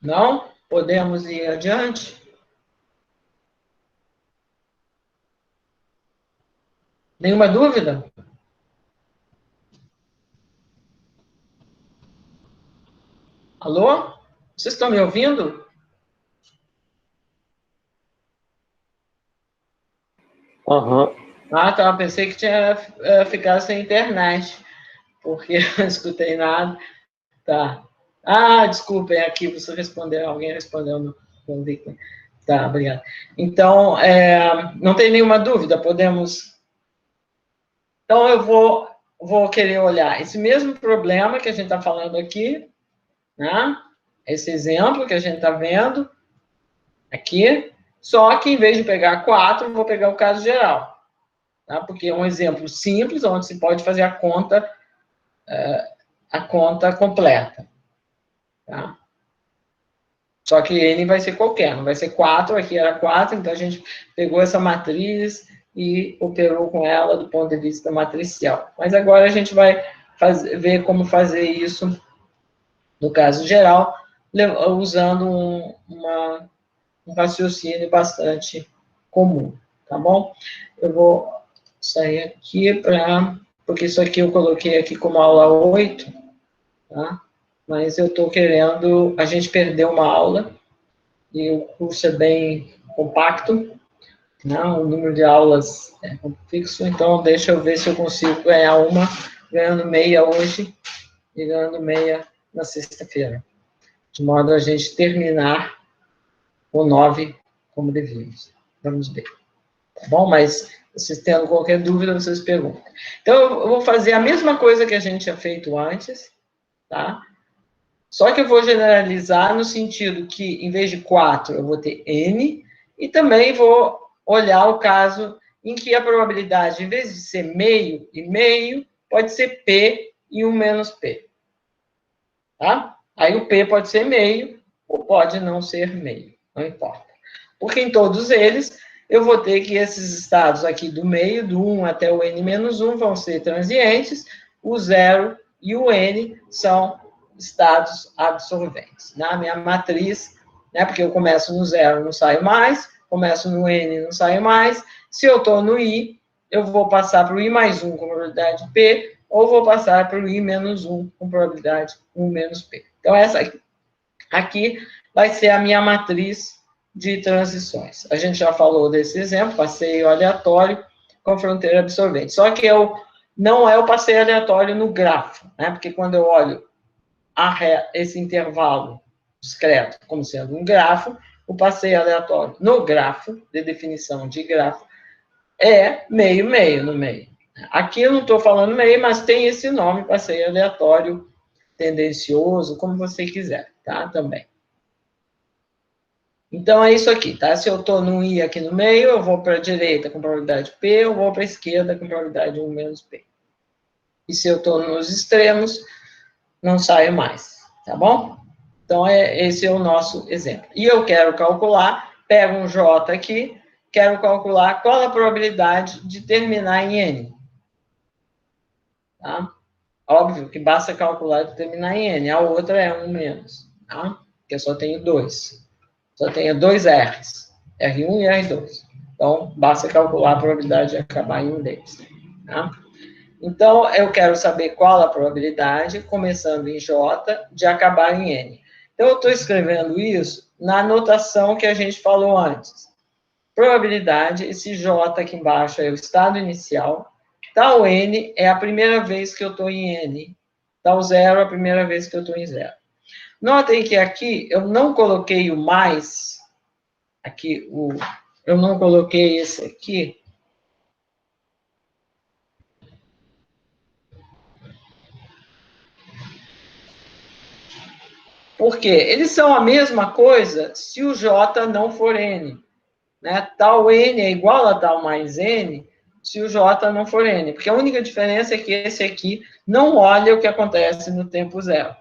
Não? Podemos ir adiante? Nenhuma dúvida? Alô? Vocês estão me ouvindo? Aham. Ah, tá. Pensei que tinha ficado sem internet, porque eu não escutei nada. Tá. Ah, desculpem, aqui você respondeu, alguém respondeu no link. Tá, obrigado. Então, não tem nenhuma dúvida, podemos. Então, eu vou querer olhar esse mesmo problema que a gente está falando aqui, né? Esse exemplo que a gente está vendo aqui, só que em vez de pegar 4, eu vou pegar o caso geral, tá? Porque é um exemplo simples, onde se pode fazer a conta completa, tá? Só que N vai ser qualquer, não vai ser 4, aqui era 4, então a gente pegou essa matriz e operou com ela do ponto de vista matricial. Mas agora a gente vai ver como fazer isso no caso geral, usando um raciocínio bastante comum, tá bom? Eu vou sair aqui porque isso aqui eu coloquei aqui como aula 8, tá? Mas eu estou querendo, a gente perdeu uma aula, e o curso é bem compacto, né? O número de aulas é fixo, então deixa eu ver se eu consigo ganhar uma, ganhando meia hoje e ganhando meia na sexta-feira, de modo a gente terminar o 9 como devíamos. Vamos ver. Tá bom? Mas, vocês tendo qualquer dúvida, vocês perguntam. Então, eu vou fazer a mesma coisa que a gente tinha feito antes, tá? Só que eu vou generalizar no sentido que, em vez de 4, eu vou ter N, e também vou olhar o caso em que a probabilidade, em vez de ser meio e meio, pode ser P e 1 menos P. Tá? Aí o P pode ser meio, ou pode não ser meio, não importa. Porque em todos eles, eu vou ter que esses estados aqui do meio, do 1 até o N menos 1, vão ser transientes, o 0 e o N são estados absorventes. Na minha matriz, né, porque eu começo no 0, não saio mais, começo no N, não saio mais. Se eu estou no I, eu vou passar para o I mais 1 com probabilidade P, ou vou passar para o I menos 1 com probabilidade 1 menos P. Então, essa aqui vai ser a minha matriz de transições. A gente já falou desse exemplo, passeio aleatório com fronteira absorvente. Só que não é o passeio aleatório no grafo, né? Porque quando eu olho esse intervalo discreto como sendo um grafo, o passeio aleatório no grafo, de definição de grafo, é meio, meio no meio. Aqui eu não estou falando meio, mas tem esse nome, passeio aleatório, tendencioso, como você quiser, tá? Também. Então, é isso aqui, tá? Se eu estou no I aqui no meio, eu vou para a direita com probabilidade P, eu vou para a esquerda com probabilidade 1 menos P. E se eu estou nos extremos, não saio mais, tá bom? Então, esse é o nosso exemplo. E eu quero calcular, pego um J aqui, quero calcular qual a probabilidade de terminar em N. Tá? Óbvio que basta calcular e terminar em N, a outra é 1 menos, tá? Porque eu só tenho 2. Só tenho 2 R's, R1 e R2. Então, basta calcular a probabilidade de acabar em um deles. Tá? Então, eu quero saber qual a probabilidade, começando em J, de acabar em N. Então, eu estou escrevendo isso na notação que a gente falou antes. Probabilidade, esse J aqui embaixo é o estado inicial, tal N é a primeira vez que eu estou em N, tal zero é a primeira vez que eu estou em zero. Notem que aqui eu não coloquei o mais, aqui eu não coloquei esse aqui, porque eles são a mesma coisa se o J não for N. Né? Tal N é igual a tal mais N se o J não for N. Porque a única diferença é que esse aqui não olha o que acontece no tempo zero.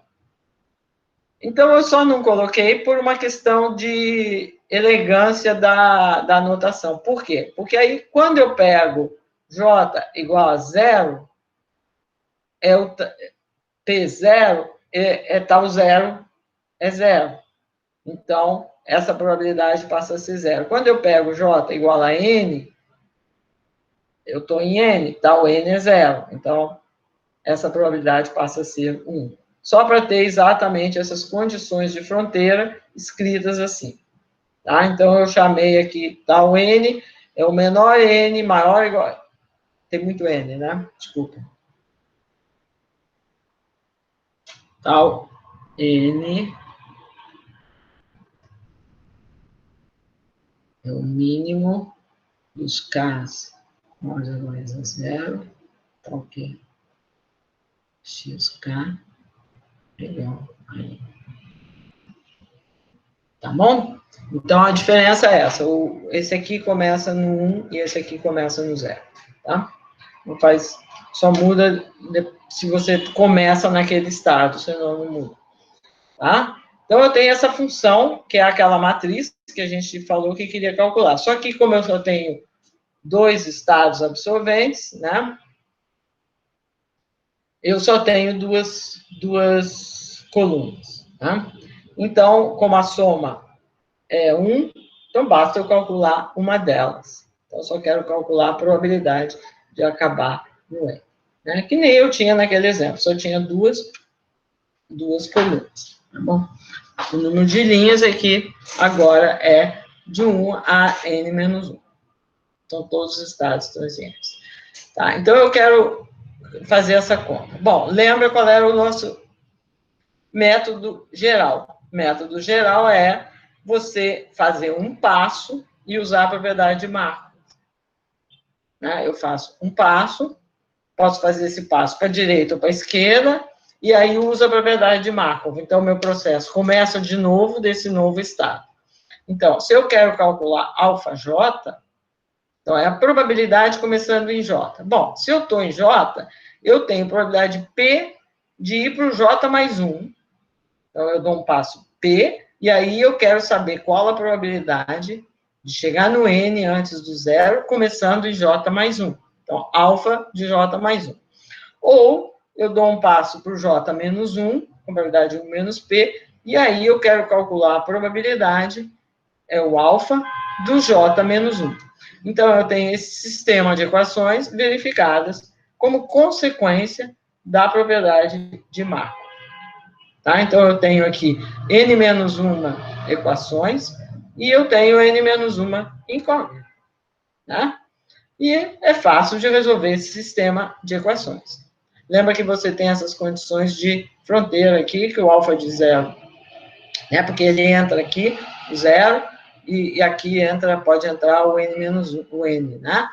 Então, eu só não coloquei por uma questão de elegância da anotação. Por quê? Porque aí, quando eu pego J igual a zero, o P0 é tal zero, é zero. Então, essa probabilidade passa a ser zero. Quando eu pego J igual a N, eu estou em N, tal N é zero. Então, essa probabilidade passa a ser 1. Só para ter exatamente essas condições de fronteira escritas assim. Tá? Então, eu chamei aqui tal N, é o menor N, maior ou igual. Tem muito N, né? Desculpa. Tal N é o mínimo dos Ks maiores ou iguais a zero, tal que xk igual a N. Tá bom? Então, a diferença é essa. Esse aqui começa no 1 e esse aqui começa no 0. Tá? Não faz, só muda se você começa naquele estado, senão não muda. Tá? Então, eu tenho essa função, que é aquela matriz que a gente falou que queria calcular. Só que, como eu só tenho 2 estados absorventes, né? Eu só tenho duas colunas. Tá? Então, como a soma é 1, então basta eu calcular uma delas. Então, eu só quero calcular a probabilidade de acabar no N. Né? Que nem eu tinha naquele exemplo, só tinha duas colunas. Tá bom? O número de linhas aqui agora é de 1 a N menos 1. São todos os estados transientes. Tá? Então, eu quero fazer essa conta. Bom, lembra qual era o nosso método geral? O método geral é você fazer um passo e usar a propriedade de Markov. Né? Eu faço um passo, posso fazer esse passo para a direita ou para a esquerda, e aí uso a propriedade de Markov. Então, o meu processo começa de novo desse novo estado. Então, se eu quero calcular αJ, então é a probabilidade começando em J. Bom, se eu estou em J, eu tenho probabilidade P de ir para o J mais 1. Então, eu dou um passo P, e aí eu quero saber qual a probabilidade de chegar no N antes do zero, começando em J mais 1. Então, alfa de J mais 1. Ou eu dou um passo para o J menos 1, com probabilidade 1 menos P, e aí eu quero calcular a probabilidade, é o alfa, do J menos 1. Então, eu tenho esse sistema de equações verificadas como consequência da propriedade de Markov. Tá? Então, eu tenho aqui n menos 1 equações e eu tenho n menos 1 incógnita. Né? E é fácil de resolver esse sistema de equações. Lembra que você tem essas condições de fronteira aqui, que o alfa de zero, né? Porque ele entra aqui, o zero, e aqui pode entrar o n menos 1, o n, né?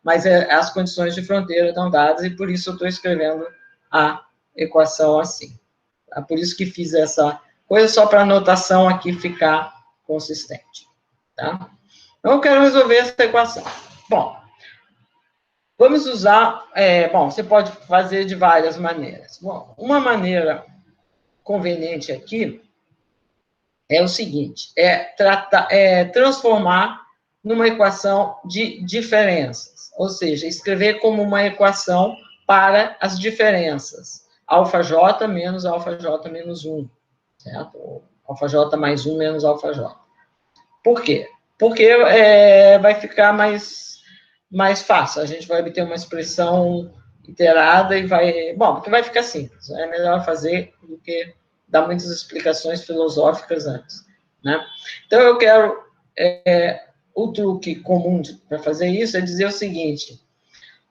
Mas as condições de fronteira estão dadas, e por isso eu estou escrevendo a equação assim. Tá? Por isso que fiz essa coisa, só para a anotação aqui ficar consistente, tá? Então, eu quero resolver essa equação. Bom, vamos usar... bom, você pode fazer de várias maneiras. Bom, uma maneira conveniente aqui é o seguinte, transformar numa equação de diferenças, ou seja, escrever como uma equação para as diferenças, αj menos αj menos 1, certo? Ou αj mais 1 menos αj. Por quê? Porque vai ficar mais fácil, a gente vai obter uma expressão iterada e vai... Bom, porque vai ficar simples, é melhor fazer do que dar muitas explicações filosóficas antes, né? Então, eu quero... o truque comum para fazer isso é dizer o seguinte: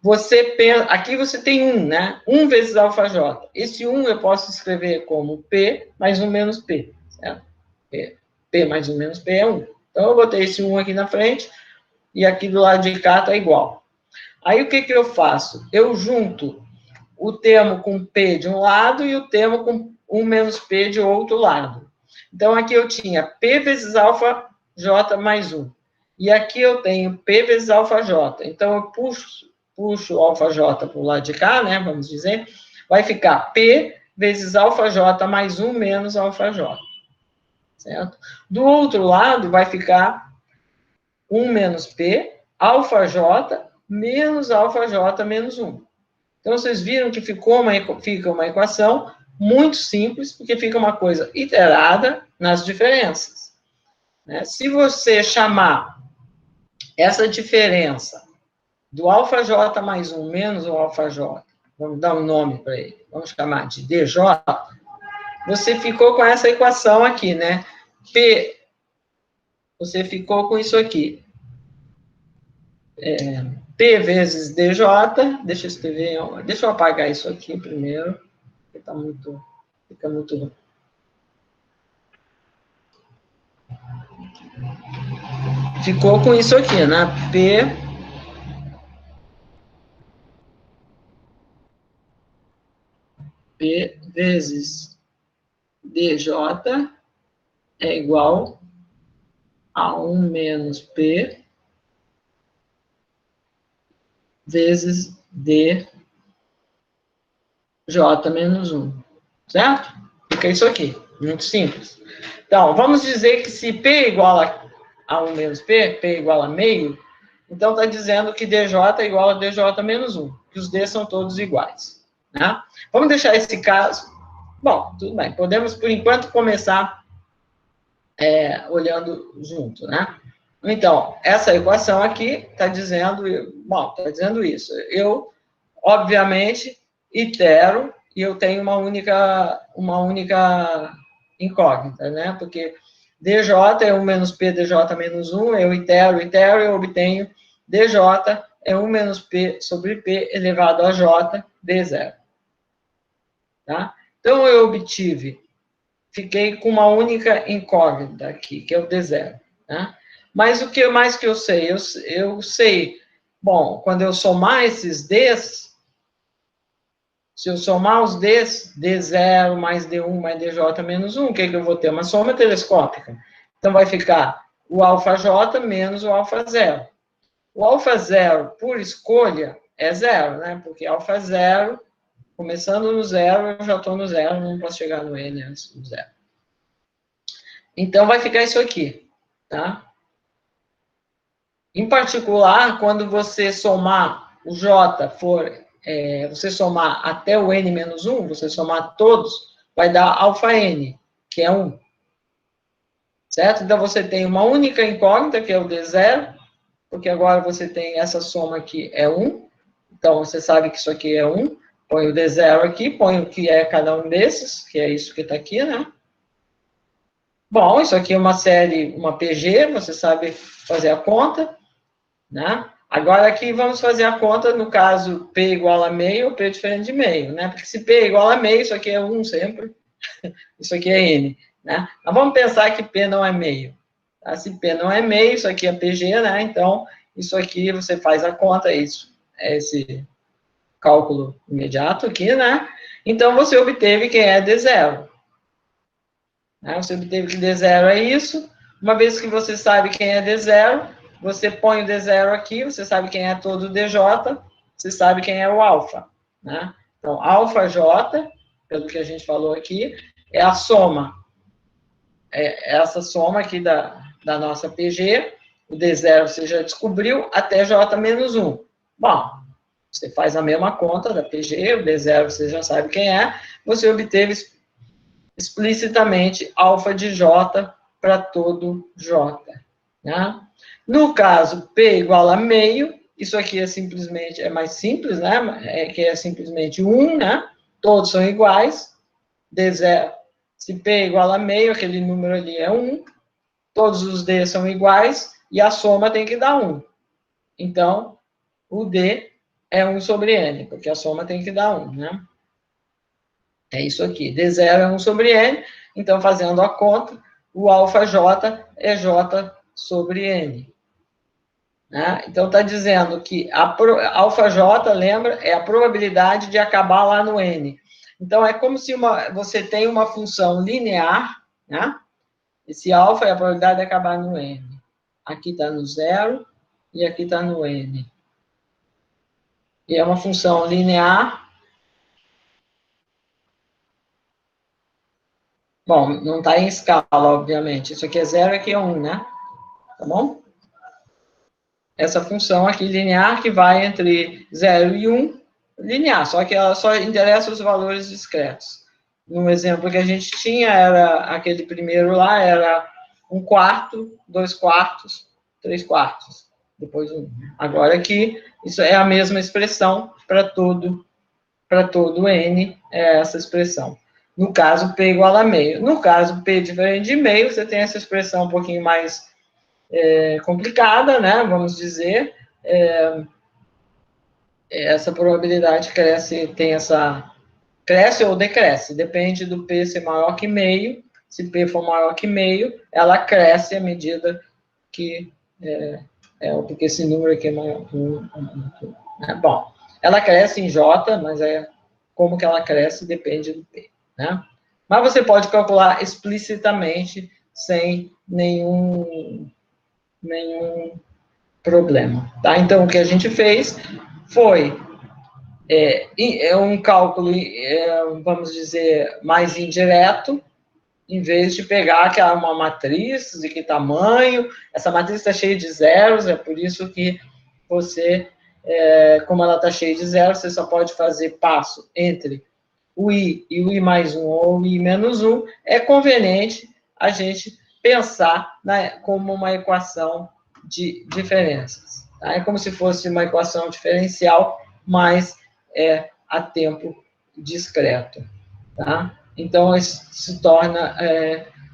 você pensa, aqui você tem 1, né? 1 vezes αj. Esse 1 eu posso escrever como P mais 1 menos P, certo? P mais 1 menos P é 1. Então, eu botei esse 1 aqui na frente, e aqui do lado de cá está igual. Aí, o que eu faço? Eu junto o termo com P de um lado e o termo com 1 menos P de outro lado. Então, aqui eu tinha P vezes αj mais 1. E aqui eu tenho P vezes αj. Então, eu puxo o αj para o lado de cá, né, vamos dizer, vai ficar P vezes αj mais 1 menos αj. Certo? Do outro lado, vai ficar 1 menos P, αj menos αj menos 1. Então, vocês viram que fica uma equação muito simples, porque fica uma coisa iterada nas diferenças, né? Se você chamar essa diferença do αj mais 1 menos o αj, vamos dar um nome para ele, vamos chamar de dj, você ficou com essa equação aqui, né? P, você ficou com isso aqui. P vezes dj, deixa eu escrever, deixa eu apagar isso aqui primeiro, porque fica muito... Ficou com isso aqui, né? P vezes dj é igual a 1 menos P vezes dj menos 1, certo? Fica isso aqui, muito simples. Então, vamos dizer que se P é igual a 1 menos P, P é igual a meio, então está dizendo que dj é igual a dj menos 1, que os d são todos iguais, né? Vamos deixar esse caso... Bom, tudo bem, podemos, por enquanto, começar olhando junto, né? Então, essa equação aqui está dizendo... Bom, está dizendo isso. Eu, obviamente, itero e eu tenho uma única incógnita, né? Porque dj é 1 menos p dj menos 1, eu itero, eu obtenho dj é 1 menos p sobre p elevado a j, d0. Tá? Então, eu fiquei com uma única incógnita aqui, que é o d0. Né? Mas o que mais que eu sei? Eu sei, bom, quando eu somar esses d's, se eu somar os d's, d0 mais d1 mais dj menos 1, o que eu vou ter? Uma soma telescópica. Então, vai ficar o αj menos o α0. O α0, por escolha, é 0, né? Porque α0, começando no 0, eu já estou no 0, não posso chegar no n antes do 0. Então, vai ficar isso aqui, tá? Em particular, quando você somar o j você somar até o n menos 1, você somar todos, vai dar αn, que é 1. Certo? Então, você tem uma única incógnita, que é o d0, porque agora você tem essa soma aqui, é 1. Então, você sabe que isso aqui é 1. Põe o d0 aqui, põe o que é cada um desses, que é isso que está aqui, né? Bom, isso aqui é uma série, uma PG, você sabe fazer a conta, né? Agora aqui vamos fazer a conta, no caso, P igual a meio ou P diferente de meio, né? Porque se P é igual a meio, isso aqui é 1 sempre, isso aqui é N, né? Mas vamos pensar que P não é meio. Tá? Se P não é meio, isso aqui é PG, né? Então, isso aqui você faz a conta, isso é esse cálculo imediato aqui, né? Então, você obteve que é D0. Né? Você obteve que D0 é isso, Uma vez que você sabe quem é D0, você põe o D0 aqui, você sabe quem é todo o DJ, você sabe quem é o alfa, né? Então, alfa J, pelo que a gente falou aqui, é a soma. É essa soma aqui da nossa PG, o D0 você já descobriu, até J menos 1. Bom, você faz a mesma conta da PG, o D0 você já sabe quem é, você obteve explicitamente alfa de J para todo J. Né? No caso, P igual a meio, isso aqui é simplesmente, é mais simples, né? Que é simplesmente 1, né? Todos são iguais, D0, se P é igual a meio, aquele número ali é 1, todos os D são iguais, e a soma tem que dar 1. Então, o D é 1 sobre N, porque a soma tem que dar 1, né? É isso aqui, D0 é 1 sobre N, então, fazendo a conta, o alfa J é J sobre N. Né? Então, está dizendo que alfa J, lembra, é a probabilidade de acabar lá no N. Então, é como se você tem uma função linear, né? Esse alfa é a probabilidade de acabar no N. Aqui está no 0 e aqui está no N. E é uma função linear. Bom, não está em escala, obviamente. Isso aqui é 0 e aqui é 1, né? Tá bom? Essa função aqui linear que vai entre 0 e 1, linear, só que ela só interessa os valores discretos. No exemplo que a gente tinha, era aquele primeiro lá, era 1/4, 2/4, 3/4, depois 1. Agora aqui, isso é a mesma expressão para todo N, é essa expressão. No caso, P igual a meio. No caso, P diferente de meio, você tem essa expressão um pouquinho mais complicada, né? Vamos dizer. Essa probabilidade cresce ou decresce, depende do P ser maior que meio. Se P for maior que meio, ela cresce à medida que porque esse número aqui é maior. Bom, ela cresce em J, mas como que ela cresce depende do P, né? Mas você pode calcular explicitamente sem nenhum problema, tá? Então, o que a gente fez foi um cálculo, vamos dizer, mais indireto, em vez de pegar aquela uma matriz, de que tamanho, essa matriz está cheia de zeros, é por isso que você, como ela está cheia de zeros, você só pode fazer passo entre o I e o I mais 1 ou o I menos 1, é conveniente a gente pensar como uma equação de diferenças. Tá? É como se fosse uma equação diferencial, mas a tempo discreto. Tá? Então, isso se torna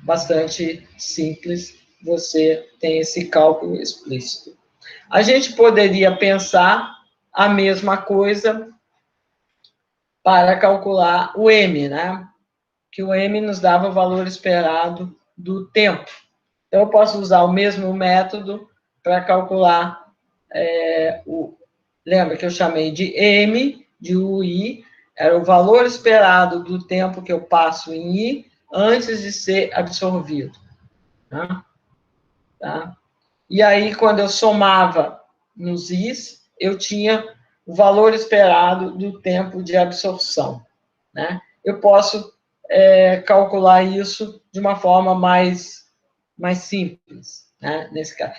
bastante simples, você tem esse cálculo explícito. A gente poderia pensar a mesma coisa para calcular o M, né? Que o M nos dava o valor esperado do tempo. Então, eu posso usar o mesmo método para calcular lembra que eu chamei de M, de UI, era o valor esperado do tempo que eu passo em I antes de ser absorvido. Tá? E aí, quando eu somava nos Is, eu tinha o valor esperado do tempo de absorção. Né? Eu posso calcular isso de uma forma mais simples, né? Nesse caso.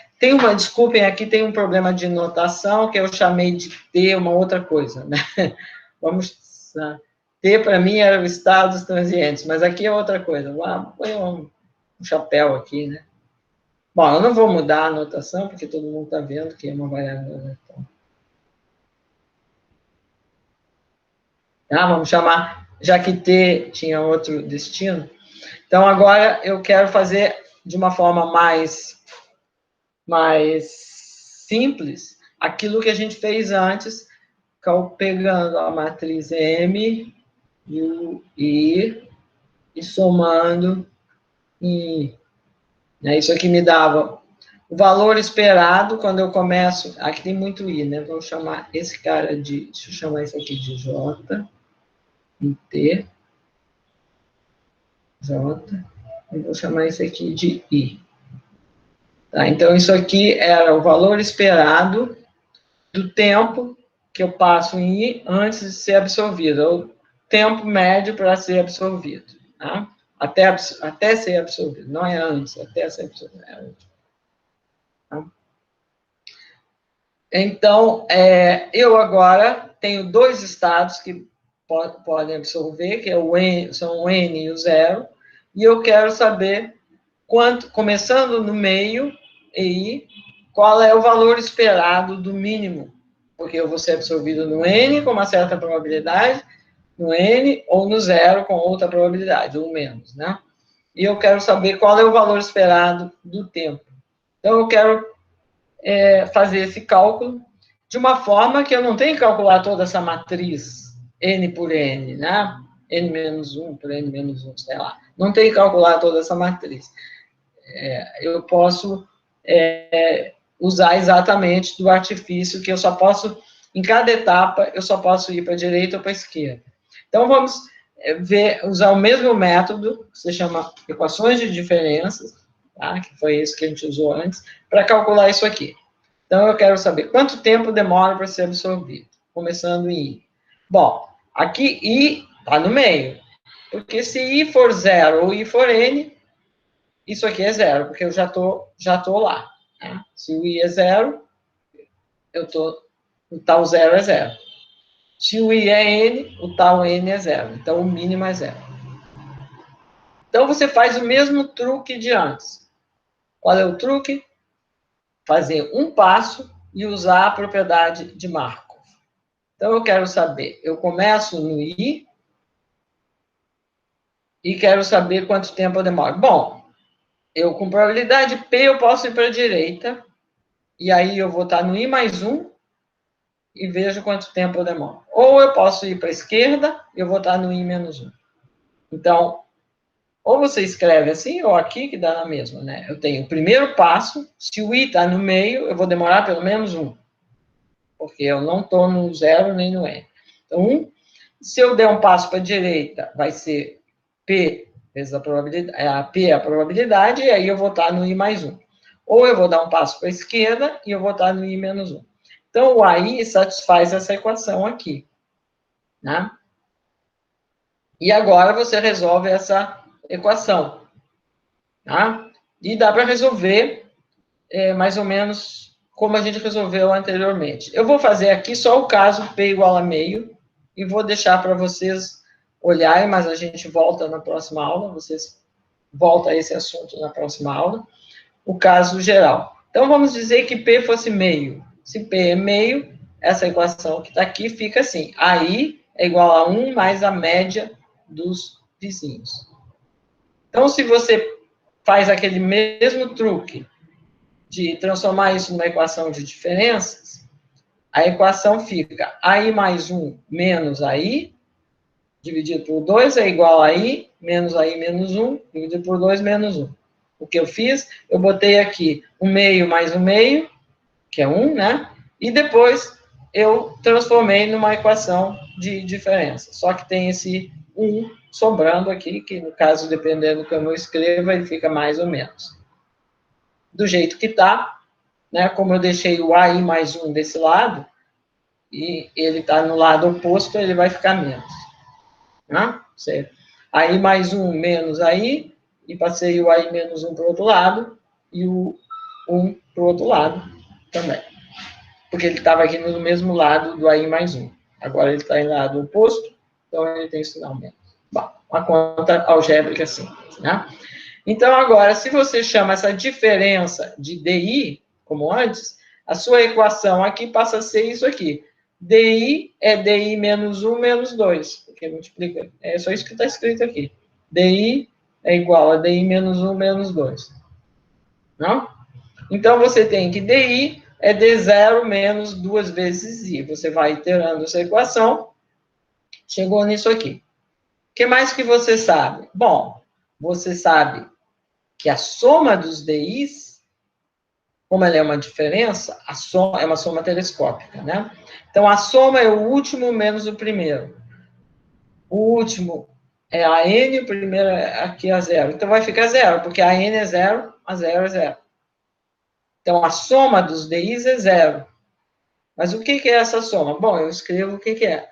Desculpem, aqui tem um problema de notação que eu chamei de T, uma outra coisa, né? T para mim era o estado dos transientes, mas aqui é outra coisa. Põe um chapéu aqui, né? Bom, eu não vou mudar a notação, porque todo mundo está vendo que é uma variável vetorial. Vamos chamar, já que T tinha outro destino. Então, agora eu quero fazer de uma forma mais simples aquilo que a gente fez antes, pegando a matriz M e o I e somando em I. Isso aqui me dava o valor esperado quando eu começo. Aqui tem muito I, né? Vou chamar esse cara de. Deixa eu chamar isso aqui de J, em T, J, e vou chamar isso aqui de I. Tá? Então, isso aqui era o valor esperado do tempo que eu passo em I antes de ser absorvido, ou tempo médio para ser absorvido. Tá? Até ser absorvido, não é antes, até ser absorvido. Tá? Então, eu agora tenho dois estados que podem absorver, que é são o N e o zero, e eu quero saber quanto, começando no meio, EI, qual é o valor esperado do mínimo, porque eu vou ser absorvido no N com uma certa probabilidade, no N, ou no zero com outra probabilidade, ou menos, né? E eu quero saber qual é o valor esperado do tempo. Então, eu quero fazer esse cálculo de uma forma que eu não tenho que calcular toda essa matriz N por N, né? N menos 1 por N menos 1, sei lá. Não tenho que calcular toda essa matriz. Eu posso usar exatamente do artifício que eu só posso, em cada etapa, eu só posso ir para a direita ou para a esquerda. Então, vamos usar o mesmo método, que se chama equações de diferenças, tá? Que foi isso que a gente usou antes, para calcular isso aqui. Então, eu quero saber quanto tempo demora para ser absorvido, começando em I. Bom, aqui I está no meio, porque se I for zero ou I for N, isso aqui é zero, porque eu já tô lá. Né? Se o I é zero, o tal zero é zero. Se o I é N, o tal N é zero. Então, o mínimo é zero. Então, você faz o mesmo truque de antes. Qual é o truque? Fazer um passo e usar a propriedade de Markov. Então, eu quero saber, eu começo no I e quero saber quanto tempo eu demoro. Bom, eu com probabilidade P, eu posso ir para a direita, e aí eu vou estar no I mais 1, e vejo quanto tempo eu demoro. Ou eu posso ir para a esquerda, eu vou estar no I menos 1. Então, ou você escreve assim, ou aqui, que dá na mesma, né? Eu tenho o primeiro passo, se o I está no meio, eu vou demorar pelo menos 1. Porque eu não estou no zero nem no N. Então, 1. Se eu der um passo para a direita, vai ser P vezes a probabilidade, a P é a probabilidade, e aí eu vou estar no I mais 1. Ou eu vou dar um passo para a esquerda e eu vou estar no I menos 1. Então, o AI satisfaz essa equação aqui. Né? E agora você resolve essa equação. Tá? E dá para resolver mais ou menos como a gente resolveu anteriormente. Eu vou fazer aqui só o caso P igual a meio, e vou deixar para vocês olharem, mas a gente volta na próxima aula, vocês voltam a esse assunto na próxima aula, o caso geral. Então, vamos dizer que P fosse meio. Se P é meio, essa equação que está aqui fica assim, AI é igual a 1 mais a média dos vizinhos. Então, se você faz aquele mesmo truque de transformar isso numa equação de diferenças, a equação fica AI mais 1 menos AI, dividido por 2 é igual a I, menos AI menos 1, dividido por 2 menos 1. O que eu fiz? Eu botei aqui 1 meio mais 1 meio, que é 1, né? E depois eu transformei numa equação de diferença. Só que tem esse 1 sobrando aqui, que no caso, dependendo do que eu escreva, ele fica mais ou menos. Do jeito que está, né? Como eu deixei o AI mais 1 desse lado, e ele está no lado oposto, ele vai ficar menos. Né? Certo? AI mais 1 menos AI, e passei o AI menos 1 para o outro lado, e o 1 para o outro lado também. Porque ele estava aqui no mesmo lado do AI mais 1. Agora ele está em lado oposto, então ele tem sinal menos. Bom, uma conta algébrica simples, né? Então, agora, se você chama essa diferença de DI, como antes, a sua equação aqui passa a ser isso aqui. DI é DI menos 1 menos 2, porque multiplica. É só isso que está escrito aqui. DI é igual a DI menos 1 menos 2. Não? Então, você tem que DI é D0 menos 2 vezes I. Você vai iterando essa equação, chegou nisso aqui. O que mais que você sabe? Bom, você sabe que a soma dos DIs, como ela é uma diferença, a soma é uma soma telescópica, né? Então, a soma é o último menos o primeiro. O último é a N, o primeiro aqui é a zero. Então, vai ficar zero, porque a N é zero, a zero é zero. Então, a soma dos DIs é 0. Mas o que é essa soma? Bom, eu escrevo o que é.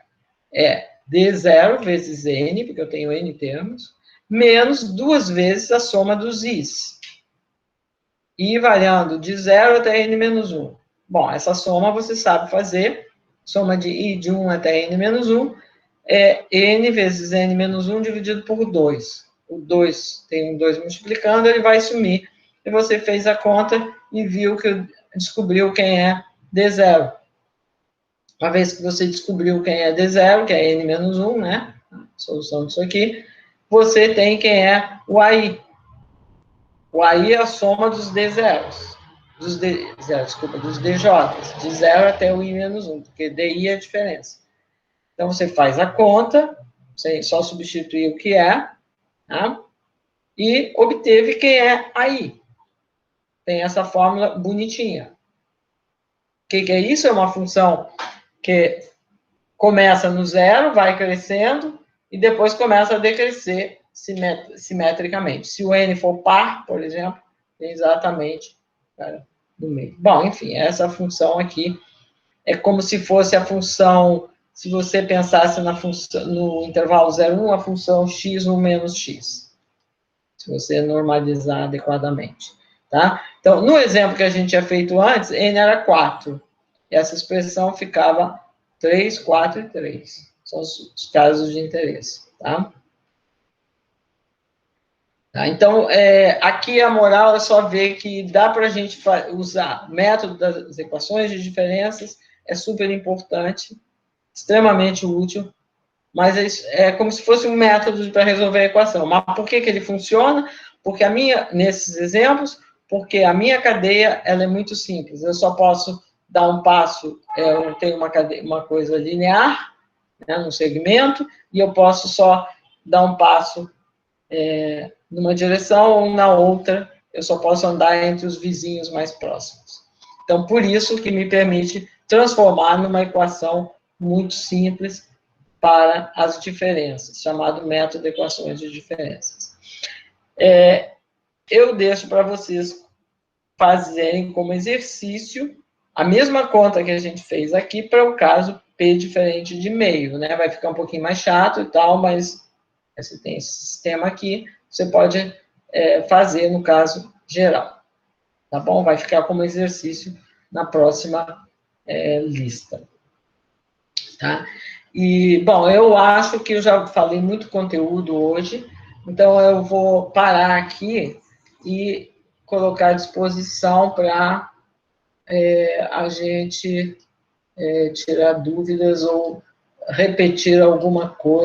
É D0 vezes N, porque eu tenho N termos, menos 2 vezes a soma dos Is. I variando de 0 até N menos 1. Bom, essa soma você sabe fazer. Soma de I de 1 até N menos 1 é N vezes N menos 1 dividido por 2. O 2 tem um 2 multiplicando, ele vai sumir. E você fez a conta e viu que descobriu quem é D0. Uma vez que você descobriu quem é D0, que é N menos 1, né? A solução disso aqui, você tem quem é o AI. O AI é a soma dos D0s. Dos DJs. De 0 até o I menos 1, porque DI é a diferença. Então, você faz a conta, você só substitui o que é, tá? E obteve quem é AI. Tem essa fórmula bonitinha. O que é isso? É uma função que começa no 0, vai crescendo, e depois começa a decrescer simetricamente. Se o n for par, por exemplo, tem exatamente no meio. Bom, enfim, essa função aqui é como se fosse a função, se você pensasse na função, no intervalo 0,1, a função x1 menos x. Se você normalizar adequadamente. Tá? Então, no exemplo que a gente tinha feito antes, n era 4. E essa expressão ficava 3, 4 e 3. São os casos de interesse. Tá? Tá? Então, aqui a moral é só ver que dá para a gente usar o método das equações de diferenças, é super importante, extremamente útil, mas é como se fosse um método para resolver a equação. Mas por que ele funciona? Porque nesses exemplos, porque a minha cadeia ela é muito simples. Eu só posso dar um passo, eu tenho uma coisa linear, né, num segmento, e eu posso só dar um passo numa direção ou na outra, eu só posso andar entre os vizinhos mais próximos. Então, por isso que me permite transformar numa equação muito simples para as diferenças, chamado método de equações de diferenças. Eu deixo para vocês fazerem como exercício a mesma conta que a gente fez aqui para o caso P diferente de meio, né? Vai ficar um pouquinho mais chato e tal, mas você tem esse sistema aqui, você pode fazer no caso geral, tá bom? Vai ficar como exercício na próxima lista, tá? E, bom, eu acho que eu já falei muito conteúdo hoje, então eu vou parar aqui e colocar à disposição para a gente tirar dúvidas ou repetir alguma coisa.